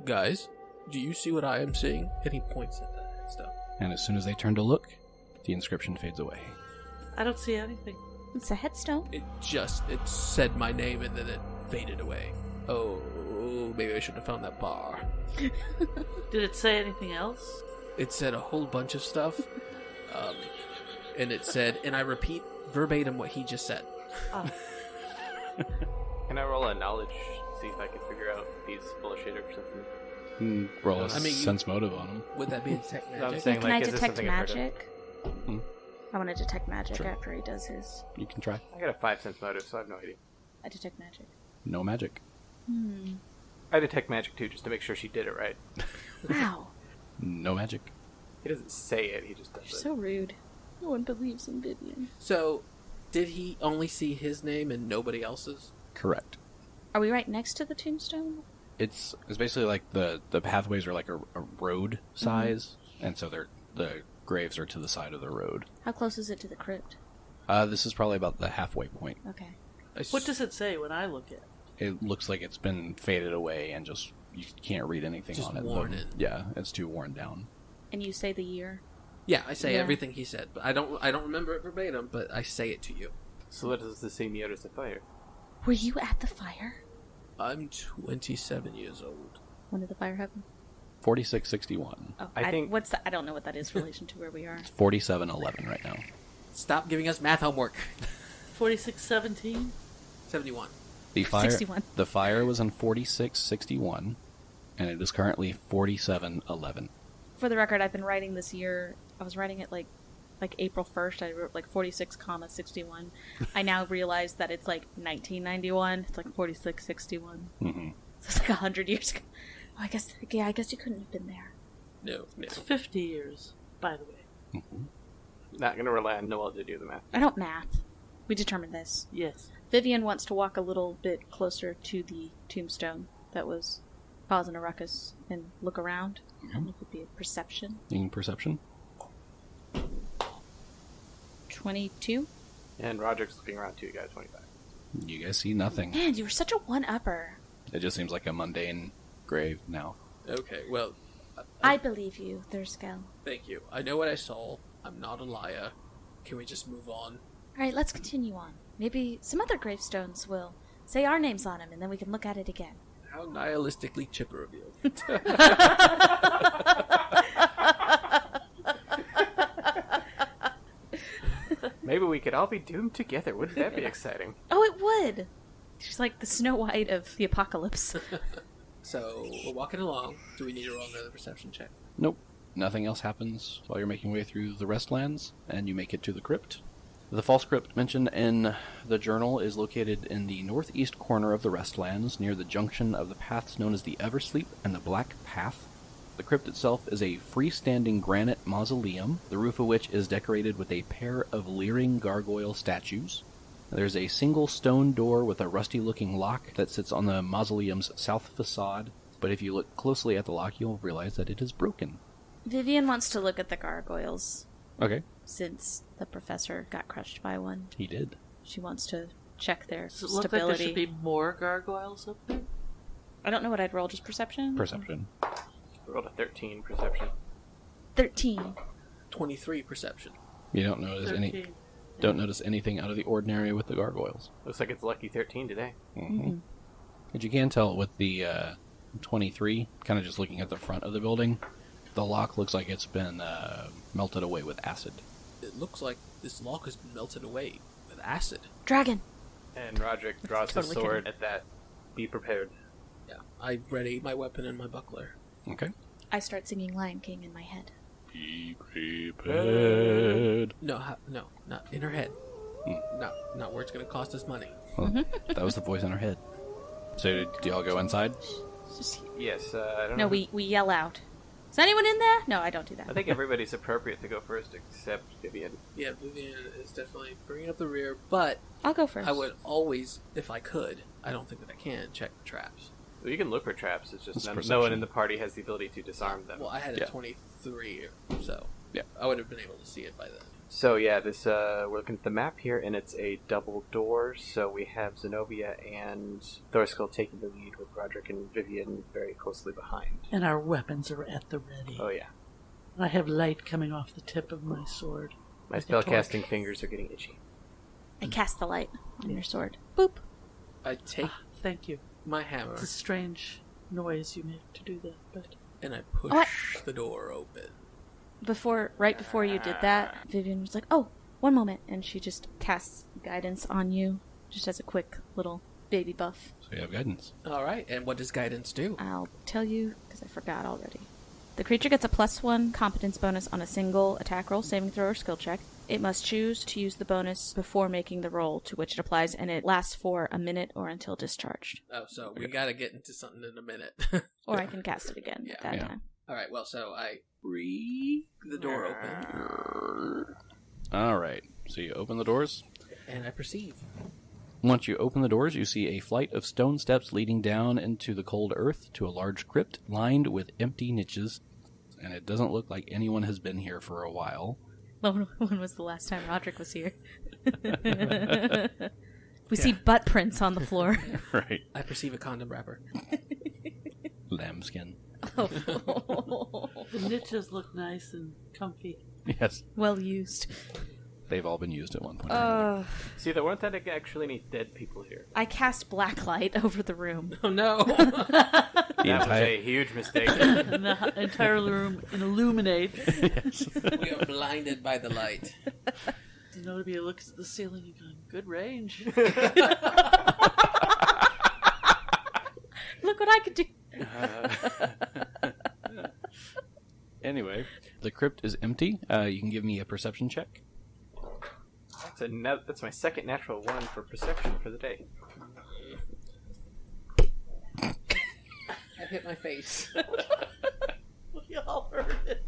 Guys, do you see what I am seeing? And he points at that stuff. And as soon as they turn to look, the inscription fades away. I don't see anything. It's a headstone. It said my name and then it faded away. Oh, maybe I should have found that bar. Did it say anything else? It said a whole bunch of stuff. And it said, and I repeat verbatim what he just said. Oh. Can I roll a knowledge, see if I can figure out if he's full of shit or something? Roll a I mean, sense motive on him. Would that be detect I'm magic? saying, Can I like, is this detect something I've heard of? magic? Hmm. I want to detect magic Sure. after he does his. You can try. I got a 5 sense motive, so I have no idea. I detect magic. No magic. I detect magic too, just to make sure she did it right. Wow. No magic. He doesn't say it, he just does You're it. so rude. No one believes in Vivian. So, did he only see his name and nobody else's? Correct. Are we right next to the tombstone? It's basically like the pathways are like a road size, and so the graves are to the side of the road. How close is it to the crypt? This is probably about the halfway point. Okay. What does it say when I look at it? It looks like it's been faded away and just you can't read anything Just on it. worn in. Yeah, it's too worn down. And you say the year? Yeah, I say Yeah. everything he said, but I don't remember it verbatim, but I say it to you. So what is the same year as the fire? Were you at the fire? I'm 27 years old. When did the fire happen? 4661. Oh, I think- what's that? I don't know what that is in relation to where we are. 4711 right now. Stop giving us math homework. 4617? 71. The fire 61. The fire was on 4661 and it is currently 4711. For the record, I've been writing this year. I was writing it like April 1st. I wrote like 46,61. I now realize that it's like 1991. It's like 4661. Mhm. So it's like 100 years ago. Oh, I guess you couldn't have been there. No. It's 50 years, by the way. Not gonna rely on Noel to do the math. I don't math. We determined this. Yes. Vivian wants to walk a little bit closer to the tombstone that was causing a ruckus and look around. I don't know if it would be a perception. In perception? 22? And Roderick's looking around too, you got 25. You guys see nothing. Man, you were such a one-upper. It just seems like a mundane grave now. Okay, well, I believe you, Thurskill. thank you. I know what I saw. I'm not a liar. Can we just move on? Alright, let's continue on. Maybe some other gravestones will say our names on them, and then we can look at it again. How nihilistically chipper of you. Maybe we could all be doomed together. Wouldn't that be exciting? Oh, it would. She's like the Snow White of the apocalypse. So, we're walking along. Do we need to roll another perception check? Nope. Nothing else happens while you're making your way through the Restlands, and you make it to the crypt. The false crypt mentioned in the journal is located in the northeast corner of the Restlands, near the junction of the paths known as the Eversleep and the Black Path. The crypt itself is a freestanding granite mausoleum, the roof of which is decorated with a pair of leering gargoyle statues. There's a single stone door with a rusty-looking lock that sits on the mausoleum's south facade, but if you look closely at the lock, you'll realize that it is broken. Vivian wants to look at the gargoyles, Okay. since the professor got crushed by one. He did. She wants to check their Does it look stability. like there should be more gargoyles up there? I don't know what I'd roll, just perception? Perception. I rolled a 13 perception. 13. 23 perception. You don't notice anything out of the ordinary with the gargoyles. Looks like it's lucky 13 today. Mm-hmm. But you can tell with the 23, kind of just looking at the front of the building, the lock looks like it's been melted away with acid. It looks like this lock has been melted away with acid. Dragon! And Roderick draws Totally his sword kidding. at that. Be prepared. Yeah, I ready my weapon and my buckler. Okay. I start singing Lion King in my head. Be prepared. No, not in her head. Not where it's going to cost us money. Well, that was the voice in her head. So, do y'all go inside? Yes, I don't No, know. we yell out. Is anyone in there? No, I don't do I that. think everybody's appropriate to go first except Vivian. Yeah, Vivian is definitely bringing up the rear, but I'll go first. I would always, if I could, I don't think that I can, check the traps. Well, you can look for traps, it's just It's no one perception. in the party has the ability to disarm them. Well, I had a Yeah. 23, so Yeah. I would have been able to see it by then. So yeah, this we're looking at the map here, and it's a double door. So we have Zenobia and Thorskill taking the lead, with Roderick and Vivian very closely behind. And our weapons are at the ready. Oh yeah, I have light coming off the tip of my sword. my Like a torch. spellcasting fingers are getting itchy. I cast the light on your sword. Boop. I take Thank you. my hammer It's a strange noise you make to do that, but and I push What? the door open. Right before you did that, Vivian was like, "Oh, one moment," and she just casts guidance on you, just as a quick little baby buff. So you have guidance. All right, and what does guidance do? I'll tell you because I forgot already. The creature gets a +1 competence bonus on a single attack roll, saving throw, or skill check. It must choose to use the bonus before making the roll to which it applies, and it lasts for a minute or until discharged. Oh, so we got to get into something in a minute. Or I can cast it again at that Yeah. time. All right, well, so I break the door open All right. So you open the doors. and I perceive. Once you open the doors, you see a flight of stone steps leading down into the cold earth to a large crypt lined with empty niches, and it doesn't look like anyone has been here for a while. When was the last time Roderick was here? We see butt prints on the floor. Right. I perceive a condom wrapper. Lambskin. the niches look nice and comfy. Yes. Well used. They've all been used at one point. or another. See, there weren't that actually any dead people here. I cast black light over the room. Oh, no. That was entire- a huge mistake. And the entire room illuminates. We are blinded by the light. Zenobia looks at the ceiling and goes, "Good range." Look what I could do. Anyway, the crypt is empty. You can give me a perception check. That's my second natural one for perception for the day. I hit my face. We all heard it.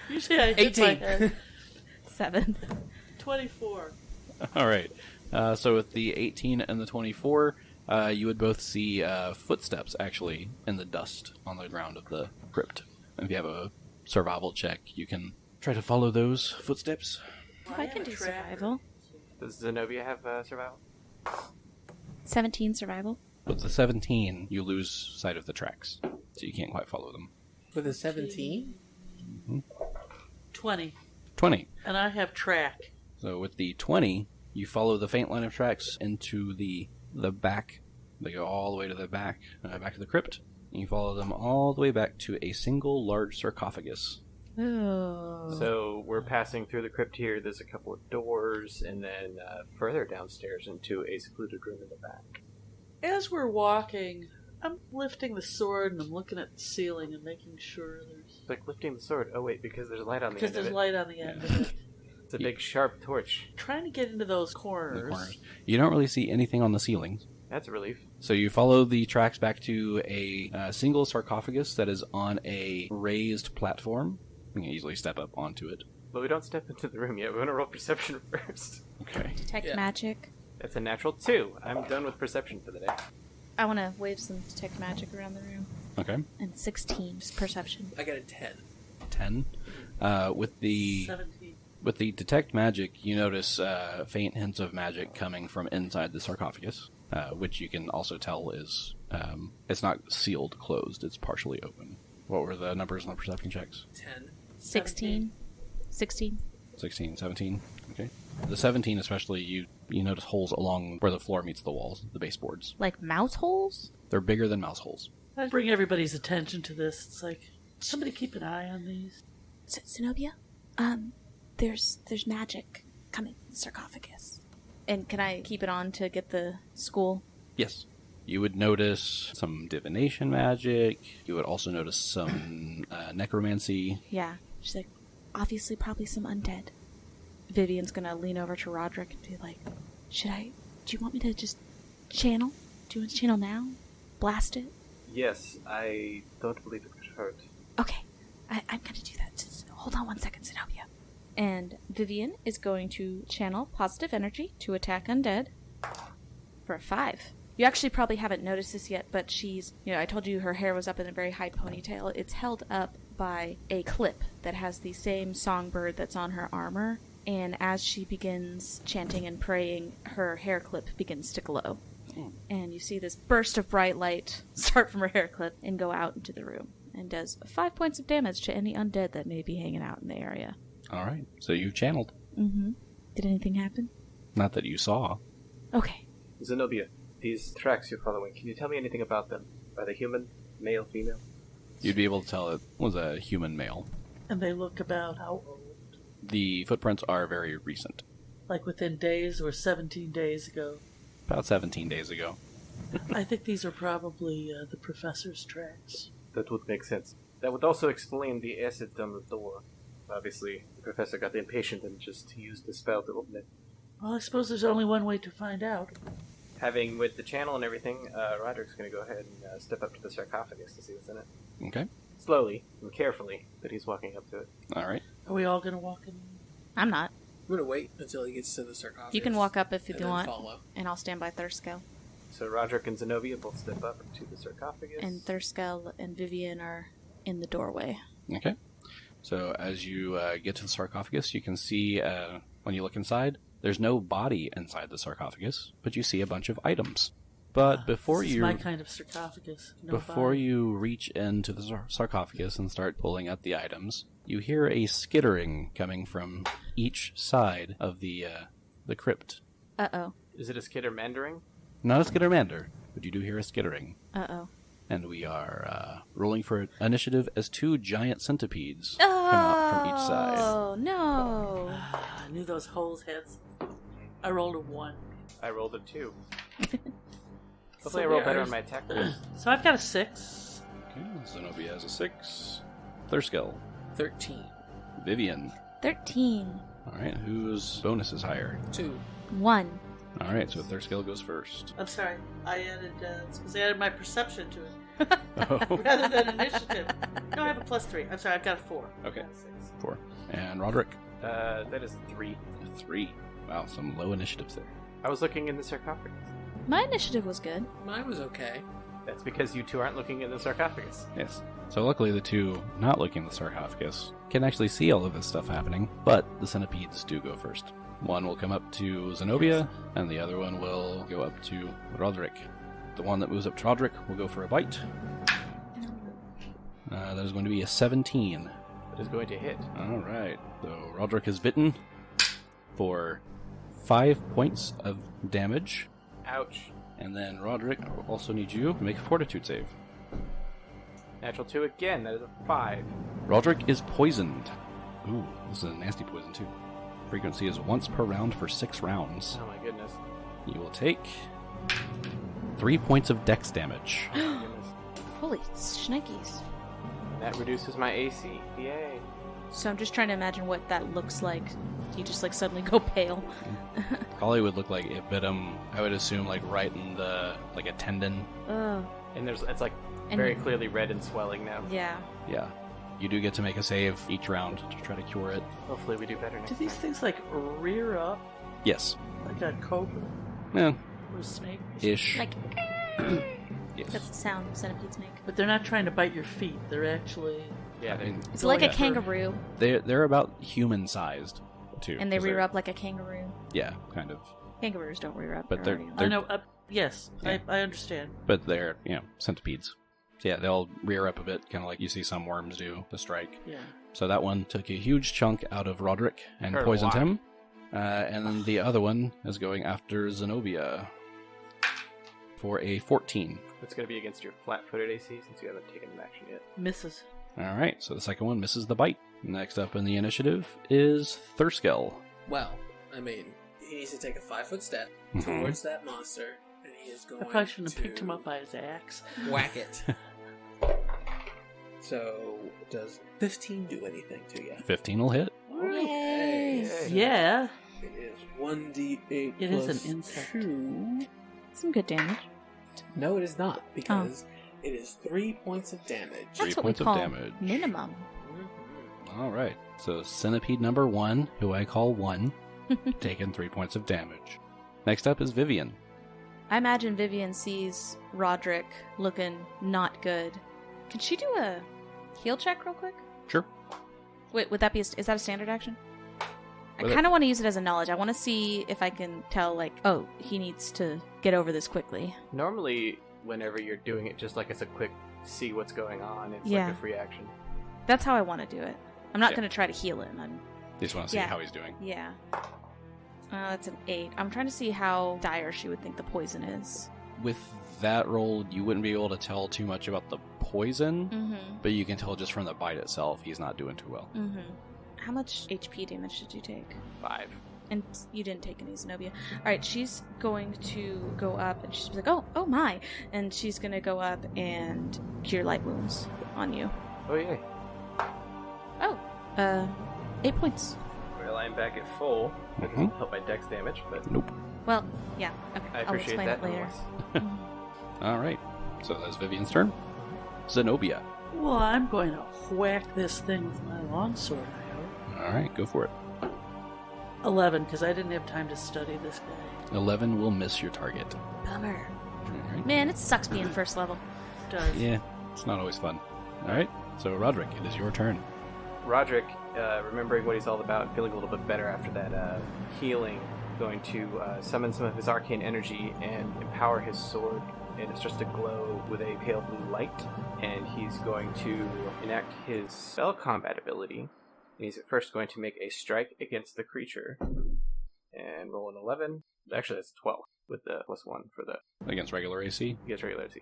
Usually I hit my 18. head. 7. 24. All right. So with the 18 and the 24, you would both see footsteps actually in the dust on the ground of the crypt. If you have a survival check, you can try to follow those footsteps. I can do survival. Does Zenobia have survival? 17 survival. With the 17, you lose sight of the tracks, so you can't quite follow them. With a 17? 20. 20. And I have track. So with the 20, you follow the faint line of tracks into the back. They go all the way to the back of the crypt. And you follow them all the way back to a single large sarcophagus Oh. So we're passing through the crypt here. There's a couple of doors, and then further downstairs into a secluded room in the back. As we're walking, I'm lifting the sword and I'm looking at the ceiling and making sure there's... It's like lifting the sword. Oh wait, because there's light on the Because end of there's it. light on the end of it. It's a big sharp torch. Trying to get into those corners. You don't really see anything on the ceiling. That's a relief. So you follow the tracks back to a single sarcophagus that is on a raised platform. You can easily step up onto it. But we don't step into the room yet. We want to roll perception first. Okay. Detect magic. That's a natural 2. I'm done with perception for the day. I want to wave some detect magic around the room. Okay. And 16 is perception. I got a 10. 10. With the 17. With the detect magic, you notice faint hints of magic coming from inside the sarcophagus, which you can also tell is it's not sealed closed; it's partially open. What were the numbers on the perception checks? 10. 16. 16. 16, 17. Okay. The 17 especially, you notice holes along where the floor meets the walls, the baseboards. Like mouse holes? They're bigger than mouse holes. I bring everybody's attention to this. It's like, somebody keep an eye on these. Zenobia? There's magic coming from the sarcophagus. And can I keep it on to get the school? Yes. You would notice some divination magic. You would also notice some necromancy. Yeah. She's like, obviously probably some undead. Vivian's gonna lean over to Roderick and be like, do you want me to just channel? Do you want to channel now? Blast it? Yes, I don't believe it could hurt. Okay, I'm gonna do that. Just hold on one second, Zenobia. And Vivian is going to channel positive energy to attack undead for a 5. You actually probably haven't noticed this yet, but she's, I told you her hair was up in a very high ponytail. It's held up by a clip that has the same songbird that's on her armor. And as she begins chanting and praying, her hair clip begins to glow. And you see this burst of bright light start from her hair clip and go out into the room. And does 5 points of damage to any undead that may be hanging out in the area. All right. So you've channeled. Mm-hmm. Did anything happen? Not that you saw. Okay. Zenobia, these tracks you're following, can you tell me anything about them? Are they human? Male? Female? You'd be able to tell it was a human male. And they look about how old? The footprints are very recent. Like within days or 17 days ago? About 17 days ago. I think these are probably the professor's tracks. That would make sense. That would also explain the acid on the door. Obviously, the professor got impatient and just used the spell to open it. Well, I suppose there's only one way to find out. Having with the channel and everything, Roderick's going to go ahead and step up to the sarcophagus to see what's in it. Okay. Slowly and carefully, but he's walking up to it. All right. Are we all going to walk in? I'm not. I'm gonna wait until he gets to the sarcophagus. You can walk up if you and then want, follow. and I'll stand by Thurskell. So Roderick and Zenobia both step up to the sarcophagus. And Thurskell and Vivian are in the doorway. Okay. So as you get to the sarcophagus, you can see, when you look inside, there's no body inside the sarcophagus, but you see a bunch of items. But before this is you... my kind of sarcophagus. No Before body. you reach into the sarcophagus and start pulling out the items, you hear a skittering coming from each side of the crypt. Uh-oh. Is it a skittermandering? Not a skittermander, but you do hear a skittering. Uh-oh. And we are rolling for initiative as 2 giant centipedes come out from each side. Oh, no. I knew those holes had... I rolled a 1. I rolled a 2. So Hopefully I roll there better are- on my attack rolls. So I've got a 6. Okay, Zenobia has a 6. Thurskell. 13. Vivian. 13. Alright, whose bonus is higher? 2. 1. Alright, so Thurskell goes first. I'm sorry. I added... it's because I added my perception to it. Oh. Rather than initiative. No, I have a +3. I'm sorry, I've got a 4. Okay. Not a 6. 4. And Roderick. That is 3. 3. Wow, some low initiatives there. I was looking in the sarcophagus. My initiative was good. Mine was okay. That's because you two aren't looking in the sarcophagus. Yes. So luckily the 2 not looking at the sarcophagus can actually see all of this stuff happening, but the centipedes do go first. One will come up to Zenobia, and the other one will go up to Roderick. The one that moves up to Roderick will go for a bite. That is going to be a 17. That is going to hit. Alright, so Roderick is bitten for 5 points of damage. Ouch. And then Roderick, I will also need you to make a fortitude save. Natural 2 again. That is a 5. Roderick is poisoned. Ooh, this is a nasty poison too. Frequency is once per round for 6 rounds. Oh my goodness. You will take 3 points of dex damage. Oh my goodness. Holy shnikes. That reduces my AC. Yay. So I'm just trying to imagine what that looks like. You just like suddenly go pale. Probably would look like it bit him, I would assume, like right in the, like a tendon. Oh. And it's like And- very clearly red and swelling now. Yeah. Yeah. You do get to make a save each round to try to cure it. Hopefully we do better Do next these time. things like rear up Yes. like a cobra Yeah. or a snake? Ish. Like, Yes. that's the sound centipedes make. But they're not trying to bite your feet. They're actually. Yeah, I mean, It's Going like a after- kangaroo, they're about human-sized, too. and they 'cause rear they're- up like a kangaroo. Yeah, kind of. Kangaroos don't rear up. But they're they're- already- I know. Yes, Yeah. I understand. But they're, centipedes. So yeah, they'll rear up a bit, kind of like you see some worms do to strike. Yeah. So that one took a huge chunk out of Roderick and Hurt a poisoned lot. him. And then the other one is going after Zenobia for a 14. It's going to be against your flat-footed AC since you haven't taken an action yet. Misses. All right, so the second one misses the bite. Next up in the initiative is Thurskill. Well, I mean, he needs to take a 5-foot step Mhm. towards that monster, and he is going I probably shouldn't to have picked him up by his axe. whack it. So, does 15 do anything to you? 15 will hit. Yay! Yeah. It is 1d8 It is plus an insect. 2. Some good damage. No, it is not, because it is 3 points of damage. Three That's what points we of call damage. minimum. All right, so centipede number 1, who I call 1, taking 3 points of damage. Next up is Vivian. I imagine Vivian sees Roderick looking not good. Can she do a heal check real quick? Sure. Wait, would that be is that a standard action? I With it- kind of want to use it as a knowledge. I want to see if I can tell, like, oh, he needs to get over this quickly. Normally, whenever you're doing it just like as a quick see what's going on, it's Yeah. like a free action. That's how I want to do it. I'm not Yeah. going to try to heal him. You just want to see Yeah. how he's doing. Yeah. That's an 8. I'm trying to see how dire she would think the poison is. With that roll, you wouldn't be able to tell too much about the poison, Mm-hmm. but you can tell just from the bite itself, he's not doing too well. Mm-hmm. How much HP damage did you take? 5. And you didn't take any Zenobia. Alright, she's going to go up and she's like, oh my! And she's going to go up and cure light wounds on you. Oh, yay. Oh, 8 points. Well, I'm back at full. Mhm. Help by dex damage, but Nope. Well, yeah, okay. I I'll appreciate explain that it later. nonetheless. All right, so that's Vivian's turn. Zenobia. Well, I'm going to whack this thing with my longsword, I hope. All right, go for it. 11, because I didn't have time to study this guy. 11 will miss your target. Bummer. All right. Man, it sucks being first level. Does. Yeah, it's not always fun. All right, so Roderick, it is your turn. Roderick, remembering what he's all about, feeling a little bit better after that healing, going to summon some of his arcane energy and empower his sword, and it starts to glow with a pale blue light, and he's going to enact his spell combat ability, and he's at first going to make a strike against the creature, and roll an 11. Actually, that's 12, with the +1 for the Against regular AC, against regular AC.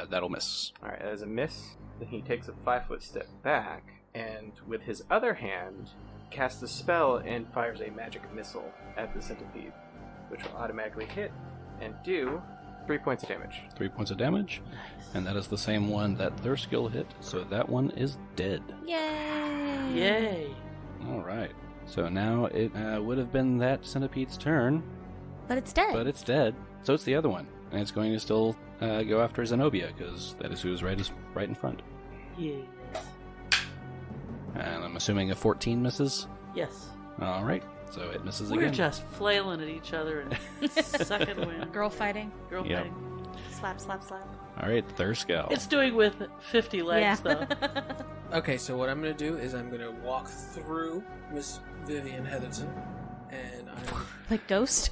that'll miss. Alright, that is a miss. Then he takes a 5-foot step back, and with his other hand, casts a spell and fires a magic missile at the centipede, which will automatically hit and do 3 points of damage. 3 points of damage, and that is the same one that Thurskill hit, so that one is dead. Yay! Yay. All right, so now it would have been that centipede's turn, But it's dead. but it's dead, so it's the other one, and it's going to still go after Zenobia, because that is who is right in front. Yes. And I'm assuming a 14 misses? Yes. All right, so it misses We're again. just flailing at each other and sucking wind. Girl fighting. Girl Yep. fighting. Slap, slap, slap. All right, Thurskill. It's doing with 50 legs, though. Okay, so what I'm going to do is I'm going to walk through Miss Vivian Heatherton, and I'm... Like Ghost?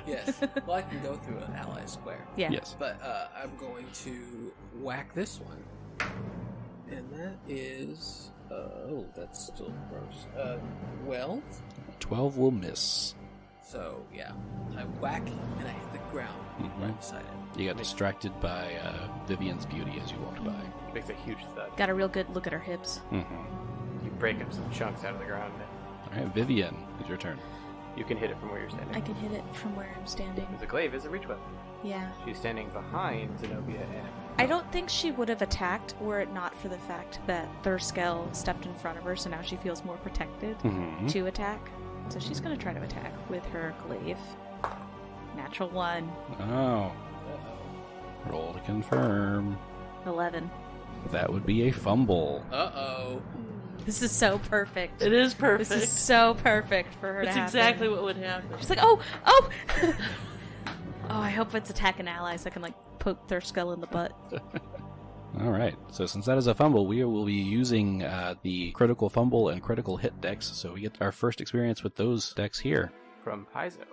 Yes. Well, I can go through an ally square. Yeah. Yes. But I'm going to whack this one. And that is... oh, that's still gross. 12? 12 will miss. So, yeah. I whack, and I hit the ground right beside it. You got distracted by Vivian's beauty as you walked by. Makes a huge thud. Got a real good look at her hips. Mm-hmm. You break up some chunks out of the ground. All right, Vivian, it's your turn. You can hit it from where you're standing. I can hit it from where I'm standing. The glaive is a reach weapon. Yeah. She's standing behind Zenobia and... I don't think she would have attacked were it not for the fact that Thurskell stepped in front of her, so now she feels more protected to attack. So she's going to try to attack with her glaive. Natural 1. Oh. Roll to confirm. 11. That would be a fumble. Uh-oh. This is so perfect. It is perfect. This is so perfect for her It's to happen. exactly what would happen. She's like, oh! Oh, I hope it's attack an ally so I can, like, poke Thurskell in the butt. All right. So since that is a fumble, we will be using the critical fumble and critical hit decks. So we get our first experience with those decks here. From Paizo.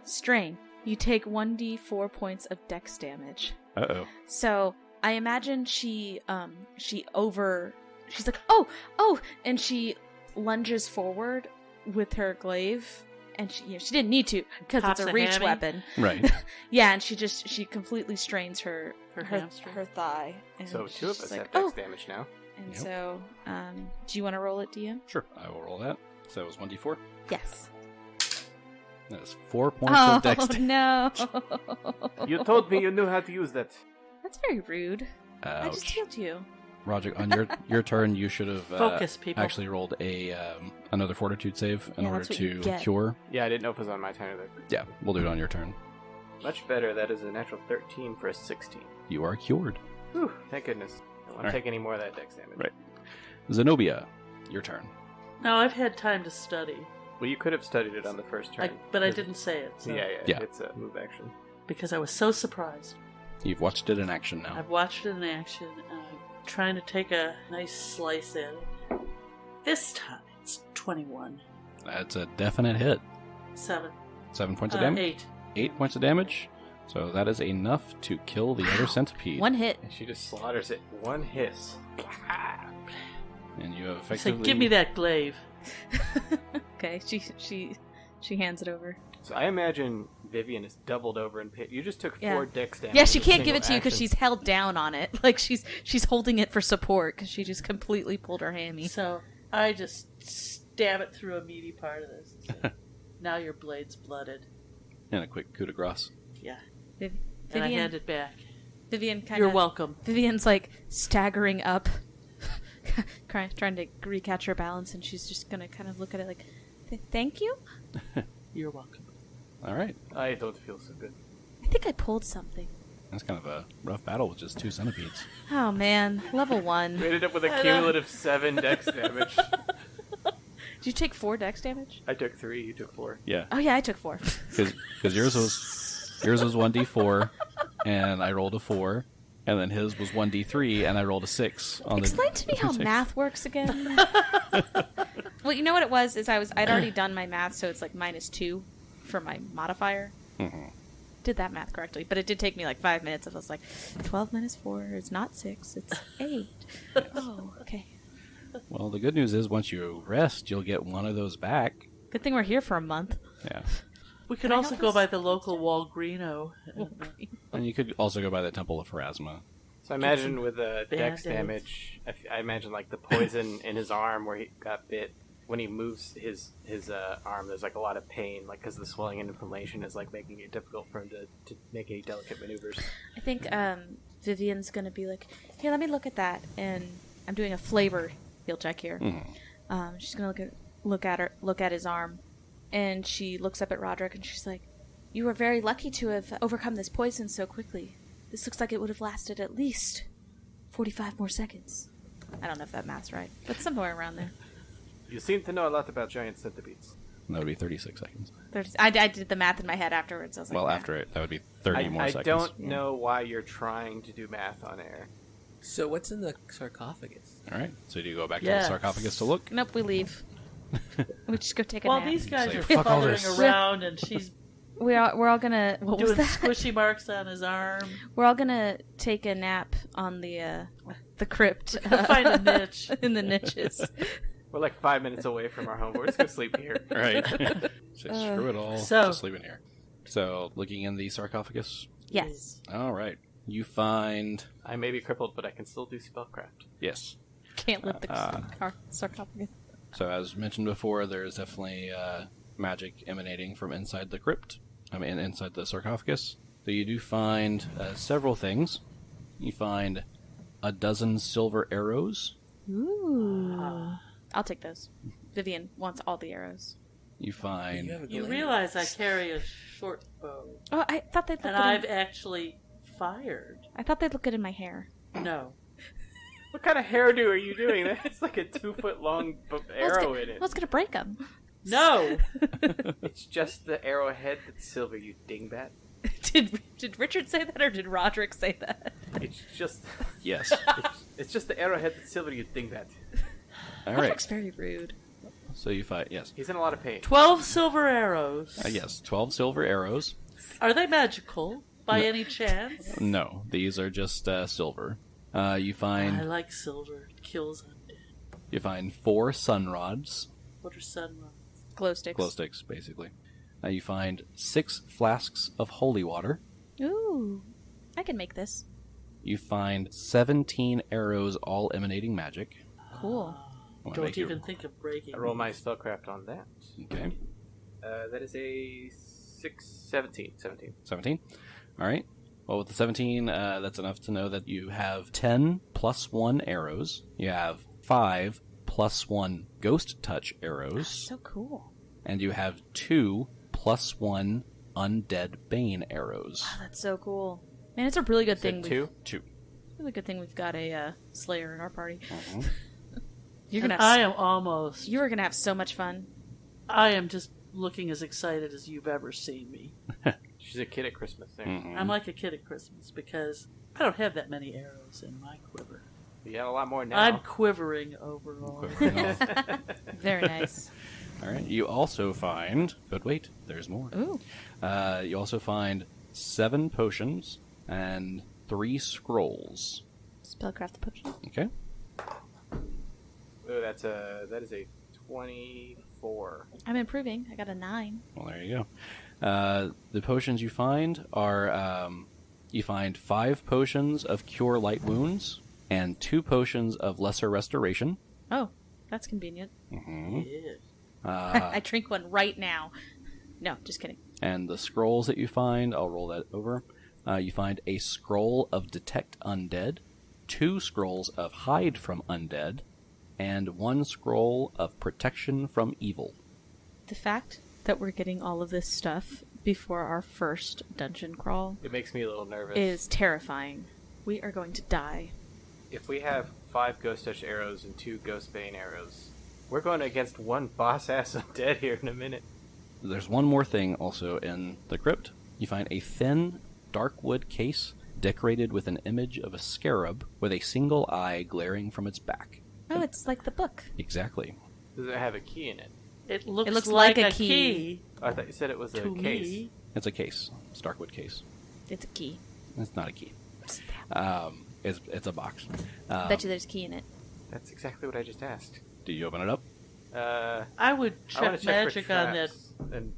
Strain. You take 1d4 points of dex damage. Uh-oh. So I imagine she's like, oh, and she lunges forward with her glaive, and she didn't need to because it's a reach weapon, Right. Yeah, and she completely strains her hamstring. her thigh. And So two of us like, have dex damage now. And Yep. so, do you want to roll it, DM? Sure. I will roll that. So that was 1d4. Yes. That is 4 points of dex damage. No! You told me you knew how to use that. That's very rude. I just Ouch. healed you. Roger, on your turn, you should have Focus, people. actually rolled another fortitude save in Yeah, order that's what you to get. cure. Yeah, I didn't know if it was on my turn either. Yeah, we'll do it on your turn. Much better. That is a natural 13 for a 16. You are cured. Whew, thank goodness. I don't want Alright. to take any more of that dex damage. Right. Zenobia, your turn. No, I've had time to study, Well, you could have studied it on the first turn. but I didn't say it. So. Yeah. It's a move action. Because I was so surprised. You've watched it in action now. I've watched it in action, trying to take a nice slice at it. This time it's 21. That's a definite hit. 7. 7 points of damage? 8. 8 points of damage. So that is enough to kill the other centipede. One hit. And she just slaughters it. One hiss. And you have Say, effectively... give me that glaive. Okay, she hands it over. So I imagine Vivian is doubled over in pit. You just took 4 dex damage. Yeah, she in a can't give single it to you because action. she's held down on it. Like she's holding it for support because she just completely pulled her hammy. So I just stab it through a meaty part of this. Now your blade's blooded. And a quick coup de grace. Yeah. Vivian, And I hand it back. Vivian kind of. You're welcome. Vivian's like staggering up, trying to recatch her balance, and she's just gonna kind of look at it like, "Thank you." You're welcome. All right. I don't feel so good. I think I pulled something. That's kind of a rough battle with just 2 centipedes. Oh man, level 1. We ended up with a cumulative 7 dex damage. Did you take 4 dex damage? I took 3. You took 4. Yeah. Oh yeah, I took 4. Because yours was 1d4, and I rolled a 4, and then his was 1d3, and I rolled a 6. Explain to me how math works again. Well, you know what it was is I'd already done my math, so it's like -2 for my modifier. Mm-hmm. Did that math correctly, but it did take me like 5 minutes. I was like, 12 minus 4 is not 6, it's 8. Oh, okay. Well, the good news is once you rest, you'll get one of those back. Good thing we're here for a month. Yeah. We could Can I also help go us? by the local Walgrino. And you could also go by the Temple of Pharasma. So I imagine with the dex Band-Aids. damage, I imagine like the poison in his arm where he got bit. When he moves his arm, there's like a lot of pain, like because the swelling and inflammation is like making it difficult for him to make any delicate maneuvers. I think Vivian's gonna be like, here, let me look at that, and I'm doing a flavor heal check here. Mm-hmm. She's gonna look at his arm, and she looks up at Roderick, and she's like, "You were very lucky to have overcome this poison so quickly. This looks like it would have lasted at least 45 more seconds." I don't know if that math's right, but somewhere around there. You seem to know a lot about giant centipedes. That would be 36 seconds. I did the math in my head afterwards. I was like, Well, "Nah." after it, that would be 30 more I seconds. don't know why you're trying to do math on air. So what's in the sarcophagus? All right. So do you go back to Yes. the sarcophagus to look? Nope, we leave. We just go take a While nap. these guys Say, are "Fuck all fluttering this." around and she's We're all gonna. What was doing that? squishy marks on his arm. We're all gonna take a nap on the crypt. Find a niche. in the niches. We're like 5 minutes away from our home. We're just gonna sleep here. Right. So screw it all. So- Just leave it here. So, looking in the sarcophagus. Yes. All right. You find... I may be crippled, but I can still do spellcraft. Yes. Can't lift the sarcophagus. So, as mentioned before, there's definitely magic emanating from inside the crypt. Inside the sarcophagus. So you do find several things. You find a dozen silver arrows. Ooh. I'll take those. Vivian wants all the arrows. You find... You realize I carry a short bow. Oh, I thought they'd look And good. I've actually fired. I thought they'd look good in my hair. No. What kind of hairdo are you doing? That's like a 2-foot long arrow in it. I was gonna break them. No! It's just the arrowhead that's silver, you dingbat. Did Richard say that, or did Roderick say that? It's just Yes. it's just the arrowhead that's silver, you dingbat. All right. Roderick's very rude. So you find... Yes. He's in a lot of pain. 12 silver arrows. Yes. 12 silver arrows. Are they magical, by No. any chance? No. These are just silver. You I find... like silver. It kills undead. You find 4 sun rods. What are sunrise? Glow sticks. Glow sticks, basically. You find 6 flasks of holy water. Ooh. I can make this. You find 17 arrows, all emanating magic. Cool. I wanna Don't make you- even think of breaking. I roll my spellcraft on that. Okay. That is a 17. 17. All right. Well, with the 17, that's enough to know that you have 10 plus 1 arrows. You have 5 plus 1 ghost touch arrows. So cool. And you have 2 plus 1 undead bane arrows. Wow, that's so cool. Man, it's a really good thing. Said 2? 2. Really good thing we've got a Slayer in our party. Mhm. You're And gonna. I am almost. You are gonna have so much fun. I am just looking as excited as you've ever seen me. She's a kid at Christmas. There. Mhm. I'm like a kid at Christmas because I don't have that many arrows in my quiver. You got a lot more now. I'm quivering overall. Quivering off. Very nice. All right. You also find... But wait, there's more. Ooh. You also find 7 potions and 3 scrolls. Spellcraft potion. Okay. Ooh, that is a 24. I'm improving. I got a 9. Well, there you go. The potions you find are... you find 5 potions of Cure Light Wounds and 2 potions of Lesser Restoration. Oh, that's convenient. Mm-hmm. Yes. I drink one right now. No, just kidding. And the scrolls that you find, I'll roll that over. You find a scroll of Detect Undead, 2 scrolls of Hide from Undead, and 1 scroll of Protection from Evil. The fact that we're getting all of this stuff before our first dungeon crawl It makes me a little nervous. is terrifying. We are going to die. If we have 5 ghost touch arrows and 2 ghost bane arrows, we're going against one boss ass undead here in a minute. There's one more thing also in the crypt. You find a thin, dark wood case decorated with an image of a scarab with a single eye glaring from its back. Oh, it's like the book. Exactly. Does it have a key in it? It looks, looks like, like a a key. key Oh, I thought you said it was a to case. me. It's a case. It's a dark wood case. It's a key. It's not a key. It's a box. Bet you there's a key in it. That's exactly what I just asked. Did you open it up? I would I want check to check magic for on that, traps. And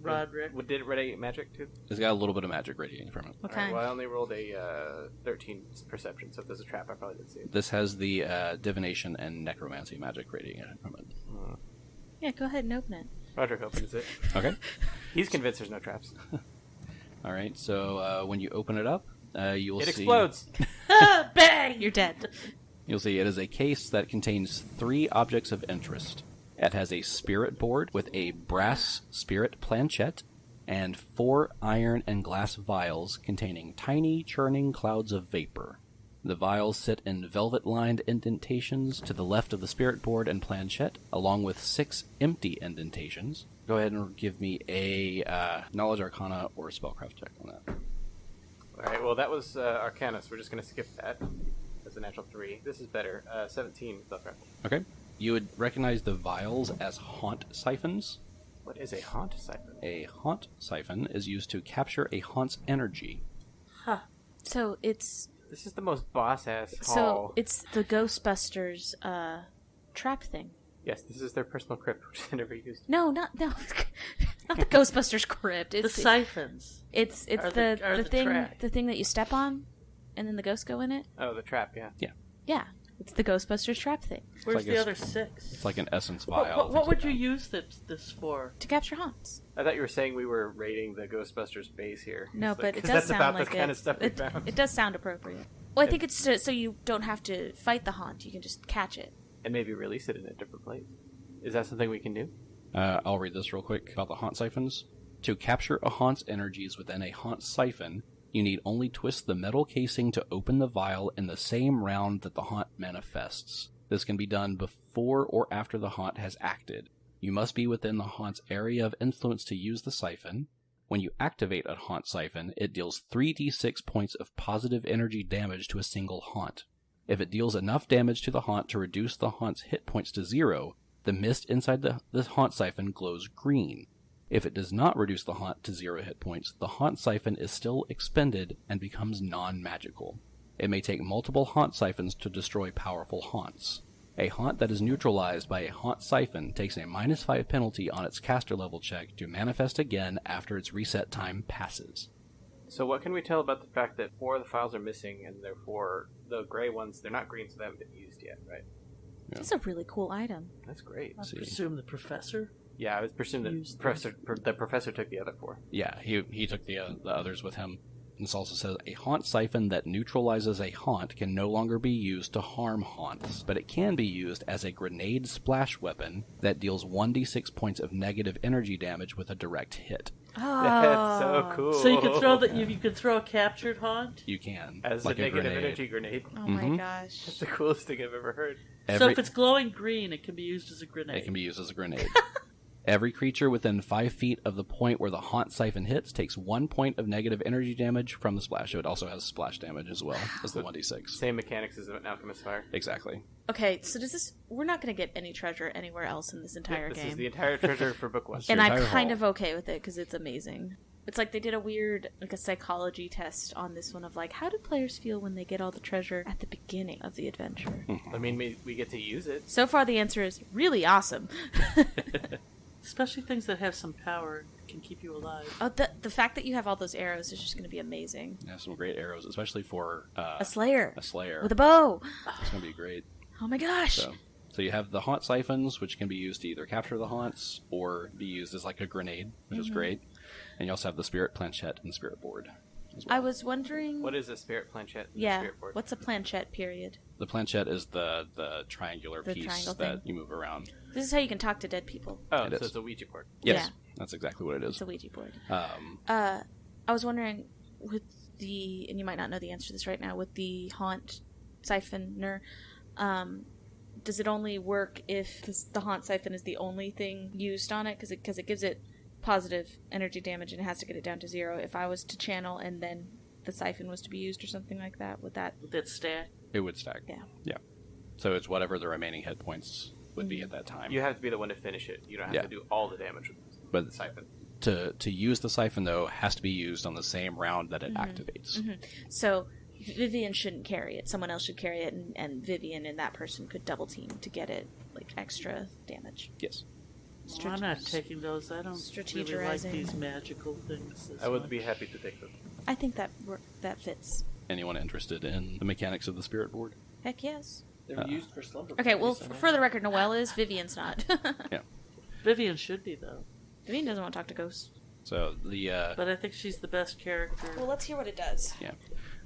Roderick. Did it radiate magic too? It's got a little bit of magic radiating from it. What Alright, kind? well, I only rolled a 13 perception, so if there's a trap, I probably didn't see it. This has the divination and necromancy magic radiating from it. Yeah, go ahead and open it. Roderick opens it. Okay. He's convinced there's no traps. All right. So when you open it up, you will It see explodes. Bang! You're dead. You'll see it is a case that contains 3 objects of interest. It has a spirit board with a brass spirit planchette and 4 iron and glass vials containing tiny churning clouds of vapor. The vials sit in velvet-lined indentations to the left of the spirit board and planchette, along with 6 empty indentations. Go ahead and give me a Knowledge Arcana or Spellcraft check on that. Alright, well, that was Arcana, so we're just going to skip that. That's a natural 3. This is better. 17 spellcraft. Okay. You would recognize the vials as haunt siphons. What is a haunt siphon? A haunt siphon is used to capture a haunt's energy. Huh. So it's This is the most boss-ass so hall. it's the Ghostbusters trap thing. Yes, this is their personal crypt, which I never used. No, not no. Not the Ghostbusters crypt. It's the siphons. It's Are the thing track. the thing that you step on, and then the ghosts go in it. Oh, the trap, yeah. Yeah, it's the Ghostbusters trap thing Where's like the a- other 6? It's like an essence vial. What would you use this for? to capture haunts. I thought you were saying we were raiding the Ghostbusters base here. No, It's but it 'cause does that's sound about like the kind of stuff we it, found. it does sound appropriate. Well, I think it's so you don't have to fight the haunt. You can just catch it. And maybe release it in a different place. Is that something we can do? I'll read this real quick about the haunt siphons. To capture a haunt's energies within a haunt siphon, you need only twist the metal casing to open the vial in the same round that the haunt manifests. This can be done before or after the haunt has acted. You must be within the haunt's area of influence to use the siphon. When you activate a haunt siphon, it deals 3d6 points of positive energy damage to a single haunt. If it deals enough damage to the haunt to reduce the haunt's hit points to 0, the mist inside the haunt siphon glows green. If it does not reduce the haunt to 0 hit points, the haunt siphon is still expended and becomes non-magical. It may take multiple haunt siphons to destroy powerful haunts. A haunt that is neutralized by a haunt siphon takes a -5 penalty on its caster level check to manifest again after its reset time passes. So what can we tell about the fact that 4 of the files are missing, and therefore the gray ones, they're not green, so they haven't been used yet, right? Yeah. It's a really cool item. That's great. I See. presume the professor. Yeah, I was presuming Used that the professor took the other 4. Yeah, he took the others with him. This also says, a haunt siphon that neutralizes a haunt can no longer be used to harm haunts, but it can be used as a grenade splash weapon that deals 1d6 points of negative energy damage with a direct hit. Oh, That's so cool. So you can throw you can throw a captured haunt. You can. As like a negative grenade. energy grenade. Oh my Mhm. gosh. That's the coolest thing I've ever heard. So if it's glowing green, it can be used as a grenade. It can be used as a grenade. Every creature within 5 feet of the point where the haunt siphon hits takes 1 point of negative energy damage from the splash. So it also has splash damage as well as the 1d6. Same mechanics as an Alchemist Fire. Exactly. Okay, so we're not going to get any treasure anywhere else in this entire This game. is the entire treasure for book 1. And your I'm entire kind haul. of okay with it because it's amazing. It's like they did a weird, like a psychology test on this one of like, how do players feel when they get all the treasure at the beginning of the adventure? I mean, we get to use it. So far the answer is really awesome. Especially things that have some power and can keep you alive. Oh, the fact that you have all those arrows is just going to be amazing. Yeah, some great arrows, especially for A slayer. a slayer. With a bow. It's going to be great. Oh my gosh. So you have the haunt siphons, which can be used to either capture the haunts or be used as like a grenade, which is great. And you also have the spirit planchette and spirit board as well. I was wondering... What is a spirit planchette? And a Yeah, spirit board? what's a planchette period? The planchette is the triangular The piece triangle that thing. you move around. This is how you can talk to dead people. Oh, It so is. it's a Ouija board. Yes, Yeah. that's exactly what it is. It's a Ouija board. Um, I was wondering, with the... And you might not know the answer to this right now. With the haunt siphoner, does it only work if the haunt siphon is the only thing used on it? Because it gives it positive energy damage and it has to get it down to 0. If I was to channel and then the siphon was to be used or something like that, would that... With that stack. it would stack. Yeah. So it's whatever the remaining hit points would be at that time. You have to be the one to finish it. You don't have Yeah. to do all the damage with But- the siphon. To use the siphon, though, has to be used on the same round that it activates. So Vivian shouldn't carry it. Someone else should carry it, and Vivian and that person could double team to get it like extra damage. Yes. Well, I'm not taking those. I don't really like Strategizing. these magical things. I would be happy to take them. I think that fits. Anyone interested in the mechanics of the spirit board? Heck yes. They're used for slumber. Okay, well, parties, for the record, Noelle is. Vivian's not. Vivian should be, though. Vivian doesn't want to talk to ghosts. So the But I think she's the best character. Well, let's hear what it does.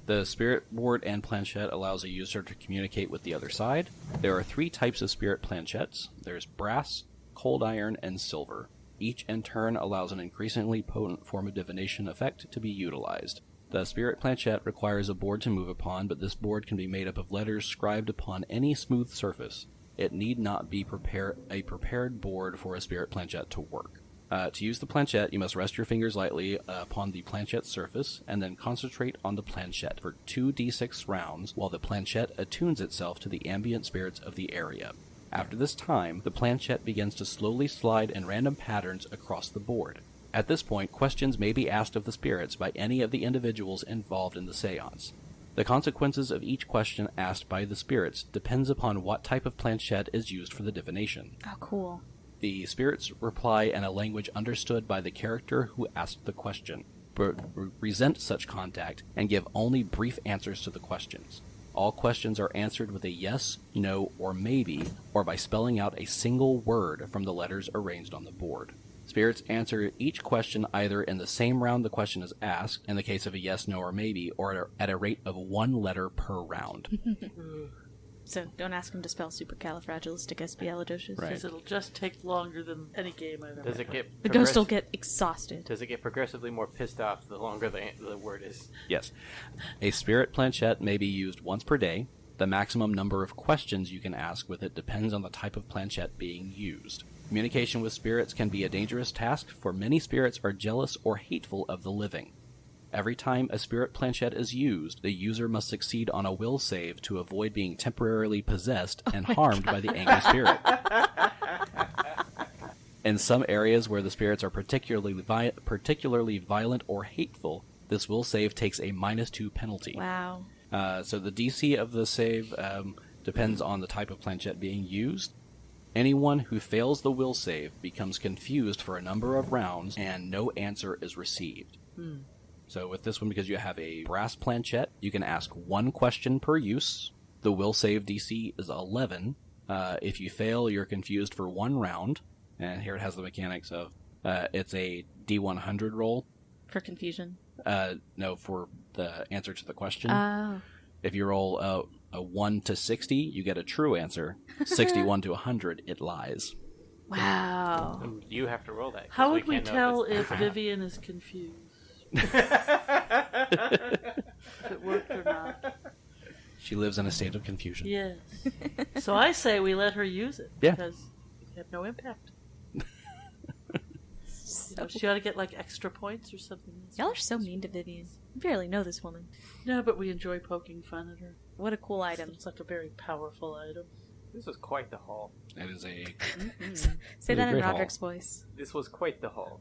The spirit board and planchette allows a user to communicate with the other side. There are 3 types of spirit planchettes. There's brass, cold iron, and silver. Each in turn allows an increasingly potent form of divination effect to be utilized. The spirit planchette requires a board to move upon, but this board can be made up of letters scribed upon any smooth surface. It need not be a prepared board for a spirit planchette to work. To use the planchette, you must rest your fingers lightly upon the planchette's surface, and then concentrate on the planchette for 2d6 rounds while the planchette attunes itself to the ambient spirits of the area. After this time, the planchette begins to slowly slide in random patterns across the board. At this point, questions may be asked of the spirits by any of the individuals involved in the seance. The consequences of each question asked by the spirits depends upon what type of planchette is used for the divination. Oh, cool. The spirits reply in a language understood by the character who asked the question, but resent such contact and give only brief answers to the questions. All questions are answered with a yes, no, or maybe, or by spelling out a single word from the letters arranged on the board. Spirits answer each question either in the same round the question is asked, in the case of a yes, no, or maybe, or at a rate of 1 letter per round. So don't ask him to spell supercalifragilisticexpialidocious. Right. Because it'll just take longer than any game I've ever Does it played. get The ghost will get exhausted. Does it get progressively more pissed off the longer the word is? Yes. A spirit planchette may be used once per day. The maximum number of questions you can ask with it depends on the type of planchette being used. Communication with spirits can be a dangerous task, for many spirits are jealous or hateful of the living. Every time a spirit planchette is used, the user must succeed on a will save to avoid being temporarily possessed and harmed by the angry spirit. In some areas where the spirits are particularly violent or hateful, this will save takes a -2 penalty. Wow. So the DC of the save depends on the type of planchette being used. Anyone who fails the will save becomes confused for a number of rounds, and no answer is received. So with this one, because you have a brass planchette, you can ask 1 question per use. The will save DC is 11. If you fail, you're confused for 1 round. And here it has the mechanics of it's a D100 roll. For confusion. No, for the answer to the question. Oh. If you roll a 1 to 60, you get a true answer. 61 to 100, it lies. Wow. And you have to roll that. 'cause How would we can't know tell it's- if Vivian is confused? If it worked or not? She lives in a state of confusion. Yes. So I say we let her use it. Yeah. Because it had no impact. You know, she ought to get like extra points or something. Y'all are so mean to Vivian. You barely know this woman. No, but we enjoy poking fun at her. What a cool item. It's like a very powerful item. This was quite the haul. It is a... Say that in great haul. Roderick's voice. This was quite the haul.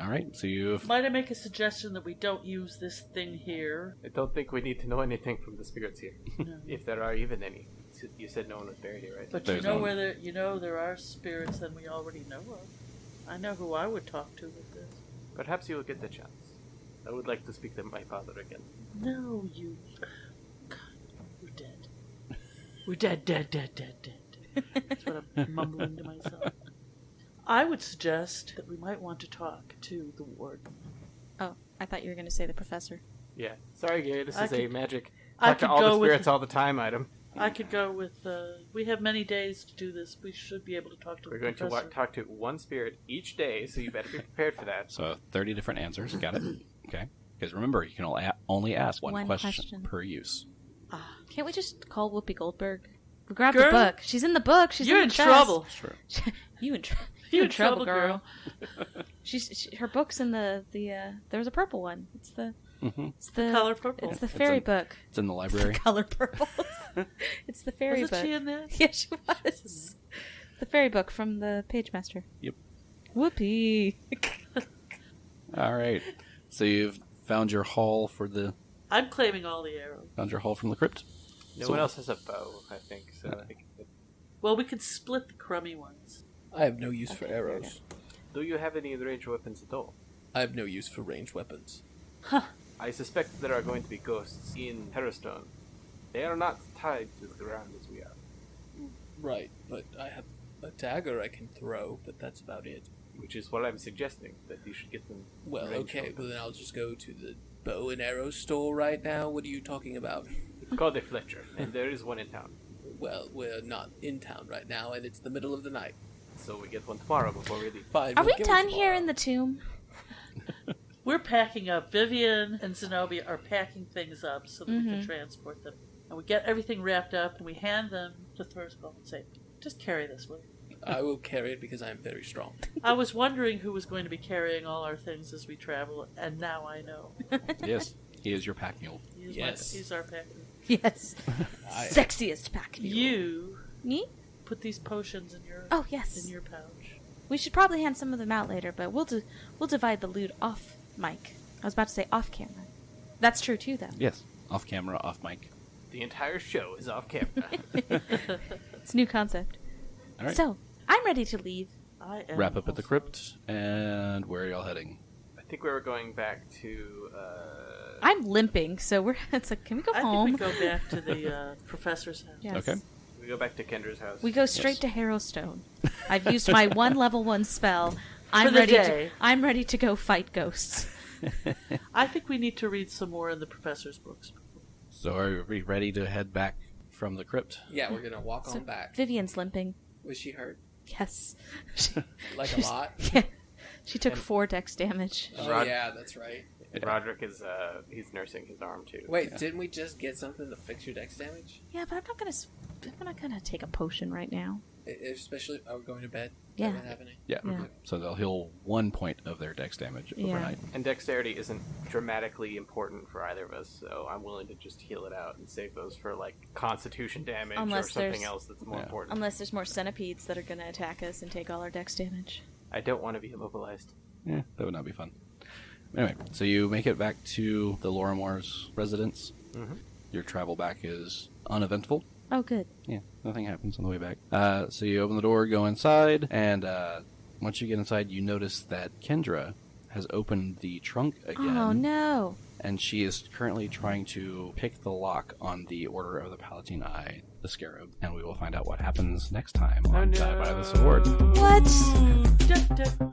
All right, so you've... Might I make a suggestion that we don't use this thing here? I don't think we need to know anything from the spirits here, No. if there are even any. You said no one was buried here, right? But There's you know none. where there are spirits that we already know of. I know who I would talk to with this. Perhaps you will get the chance. I would like to speak to my father again. No, you. God, we're dead. We're dead. That's what I'm mumbling to myself. I would suggest that we might want to talk to the warden. Oh, I thought you were going to say the professor. Yeah. Sorry, Gary, this I is a could- magic I talk to could all the go with- spirits all the time item. I could go with. We have many days to do this. We should be able to talk to We're the going to professor. talk to one spirit each day, so you better be prepared for that. So 30 different answers. Got it. Okay. Because remember, you can only ask one question per use. Can't we just call Whoopi Goldberg? We grabbed Girl, the book. She's in the book. She's You're in in the chest. trouble. Sure. You in trouble. You're in trouble, girl. Her book's in the there was a purple one. It's the Color purple. It's the fairy in- book. It's in the library. Color purple. It's the fairy Wasn't book. she in this? Yeah, she was. The fairy book from the Page Master. Yep. Whoopee. All right. So you've found your haul for the... I'm claiming all the arrows. Found your haul from the crypt? No So- one else has a bow, I think, so I think... Well, we could split the crummy ones. I have no use for arrows. Do you have any ranged weapons at all? I have no use for ranged weapons. I suspect there are going to be ghosts in Terrastone. They are not tied to the ground as we are. Right, but I have a dagger I can throw, but that's about it. Which is what I'm suggesting, that you should get them. Well, ranged okay, weapons. well then I'll just go to the bow and arrow store right now. What are you talking about? It's called a Fletcher, and there is one in town. Well, we're not in town right now, and it's the middle of the night. So we get one tomorrow before we leave. Fine. Are we'll we get one done here tomorrow. in the tomb? We're packing up. Vivian and Zenobia are packing things up so that we Mm-hmm. can transport them. And we get everything wrapped up and we hand them to Thurskull and say, just carry this with you. I will carry it because I am very strong. I was wondering who was going to be carrying all our things as we travel, and now I know. Yes. He is your pack mule. He's, Yes. he's our packer. Yes. Sexiest pack mule. You Me? put these potions in your Oh, yes. in your pouch. We should probably hand some of them out later, but we'll divide the loot off mic. I was about to say off camera. That's true too, though. Yes. Off camera, off mic. The entire show is off camera. It's a new concept. All right. So, I'm ready to leave. I am Wrap up at the also. crypt, and where are y'all heading? I think we were going back to. I'm limping, so we're. It's like, can we go I home? think we go back to the professor's house. Yes. Okay. We go back to Kendra's house. We go straight Yes. to Harrowstone. I've used my one level 1 spell. I'm the ready day. I'm ready to go fight ghosts. I think we need to read some more in the professor's books. So are we ready to head back from the crypt? Yeah, we're gonna walk So on back. Vivian's limping. Was she hurt? Yes. Like a lot? Yeah. She took 4 dex damage. Oh Rod- yeah, that's right. And Roderick is he's nursing his arm too. Wait, didn't we just get something to fix your dex damage? Yeah, but I'm not gonna take a potion right now. Especially, are we going to bed? Is Yeah. that what's happening? Yeah. Yeah. So they'll heal 1 point of their dex damage Yeah. overnight. And dexterity isn't dramatically important for either of us, so I'm willing to just heal it out and save those for like constitution damage Unless or something there's- else that's more Yeah. important. Unless there's more centipedes that are gonna attack us and take all our dex damage. I don't want to be immobilized. Yeah, that would not be fun. Anyway, so you make it back to the Loramore's residence. Mm-hmm. Your travel back is uneventful. Oh, good. Yeah, nothing happens on the way back. So you open the door, go inside, and once you get inside, you notice that Kendra has opened the trunk again. Oh no. And she is currently trying to pick the lock on the Order of the Palatine Eye, the Scarab. And we will find out what happens next time on Die by the Sword. What? Duh, duh.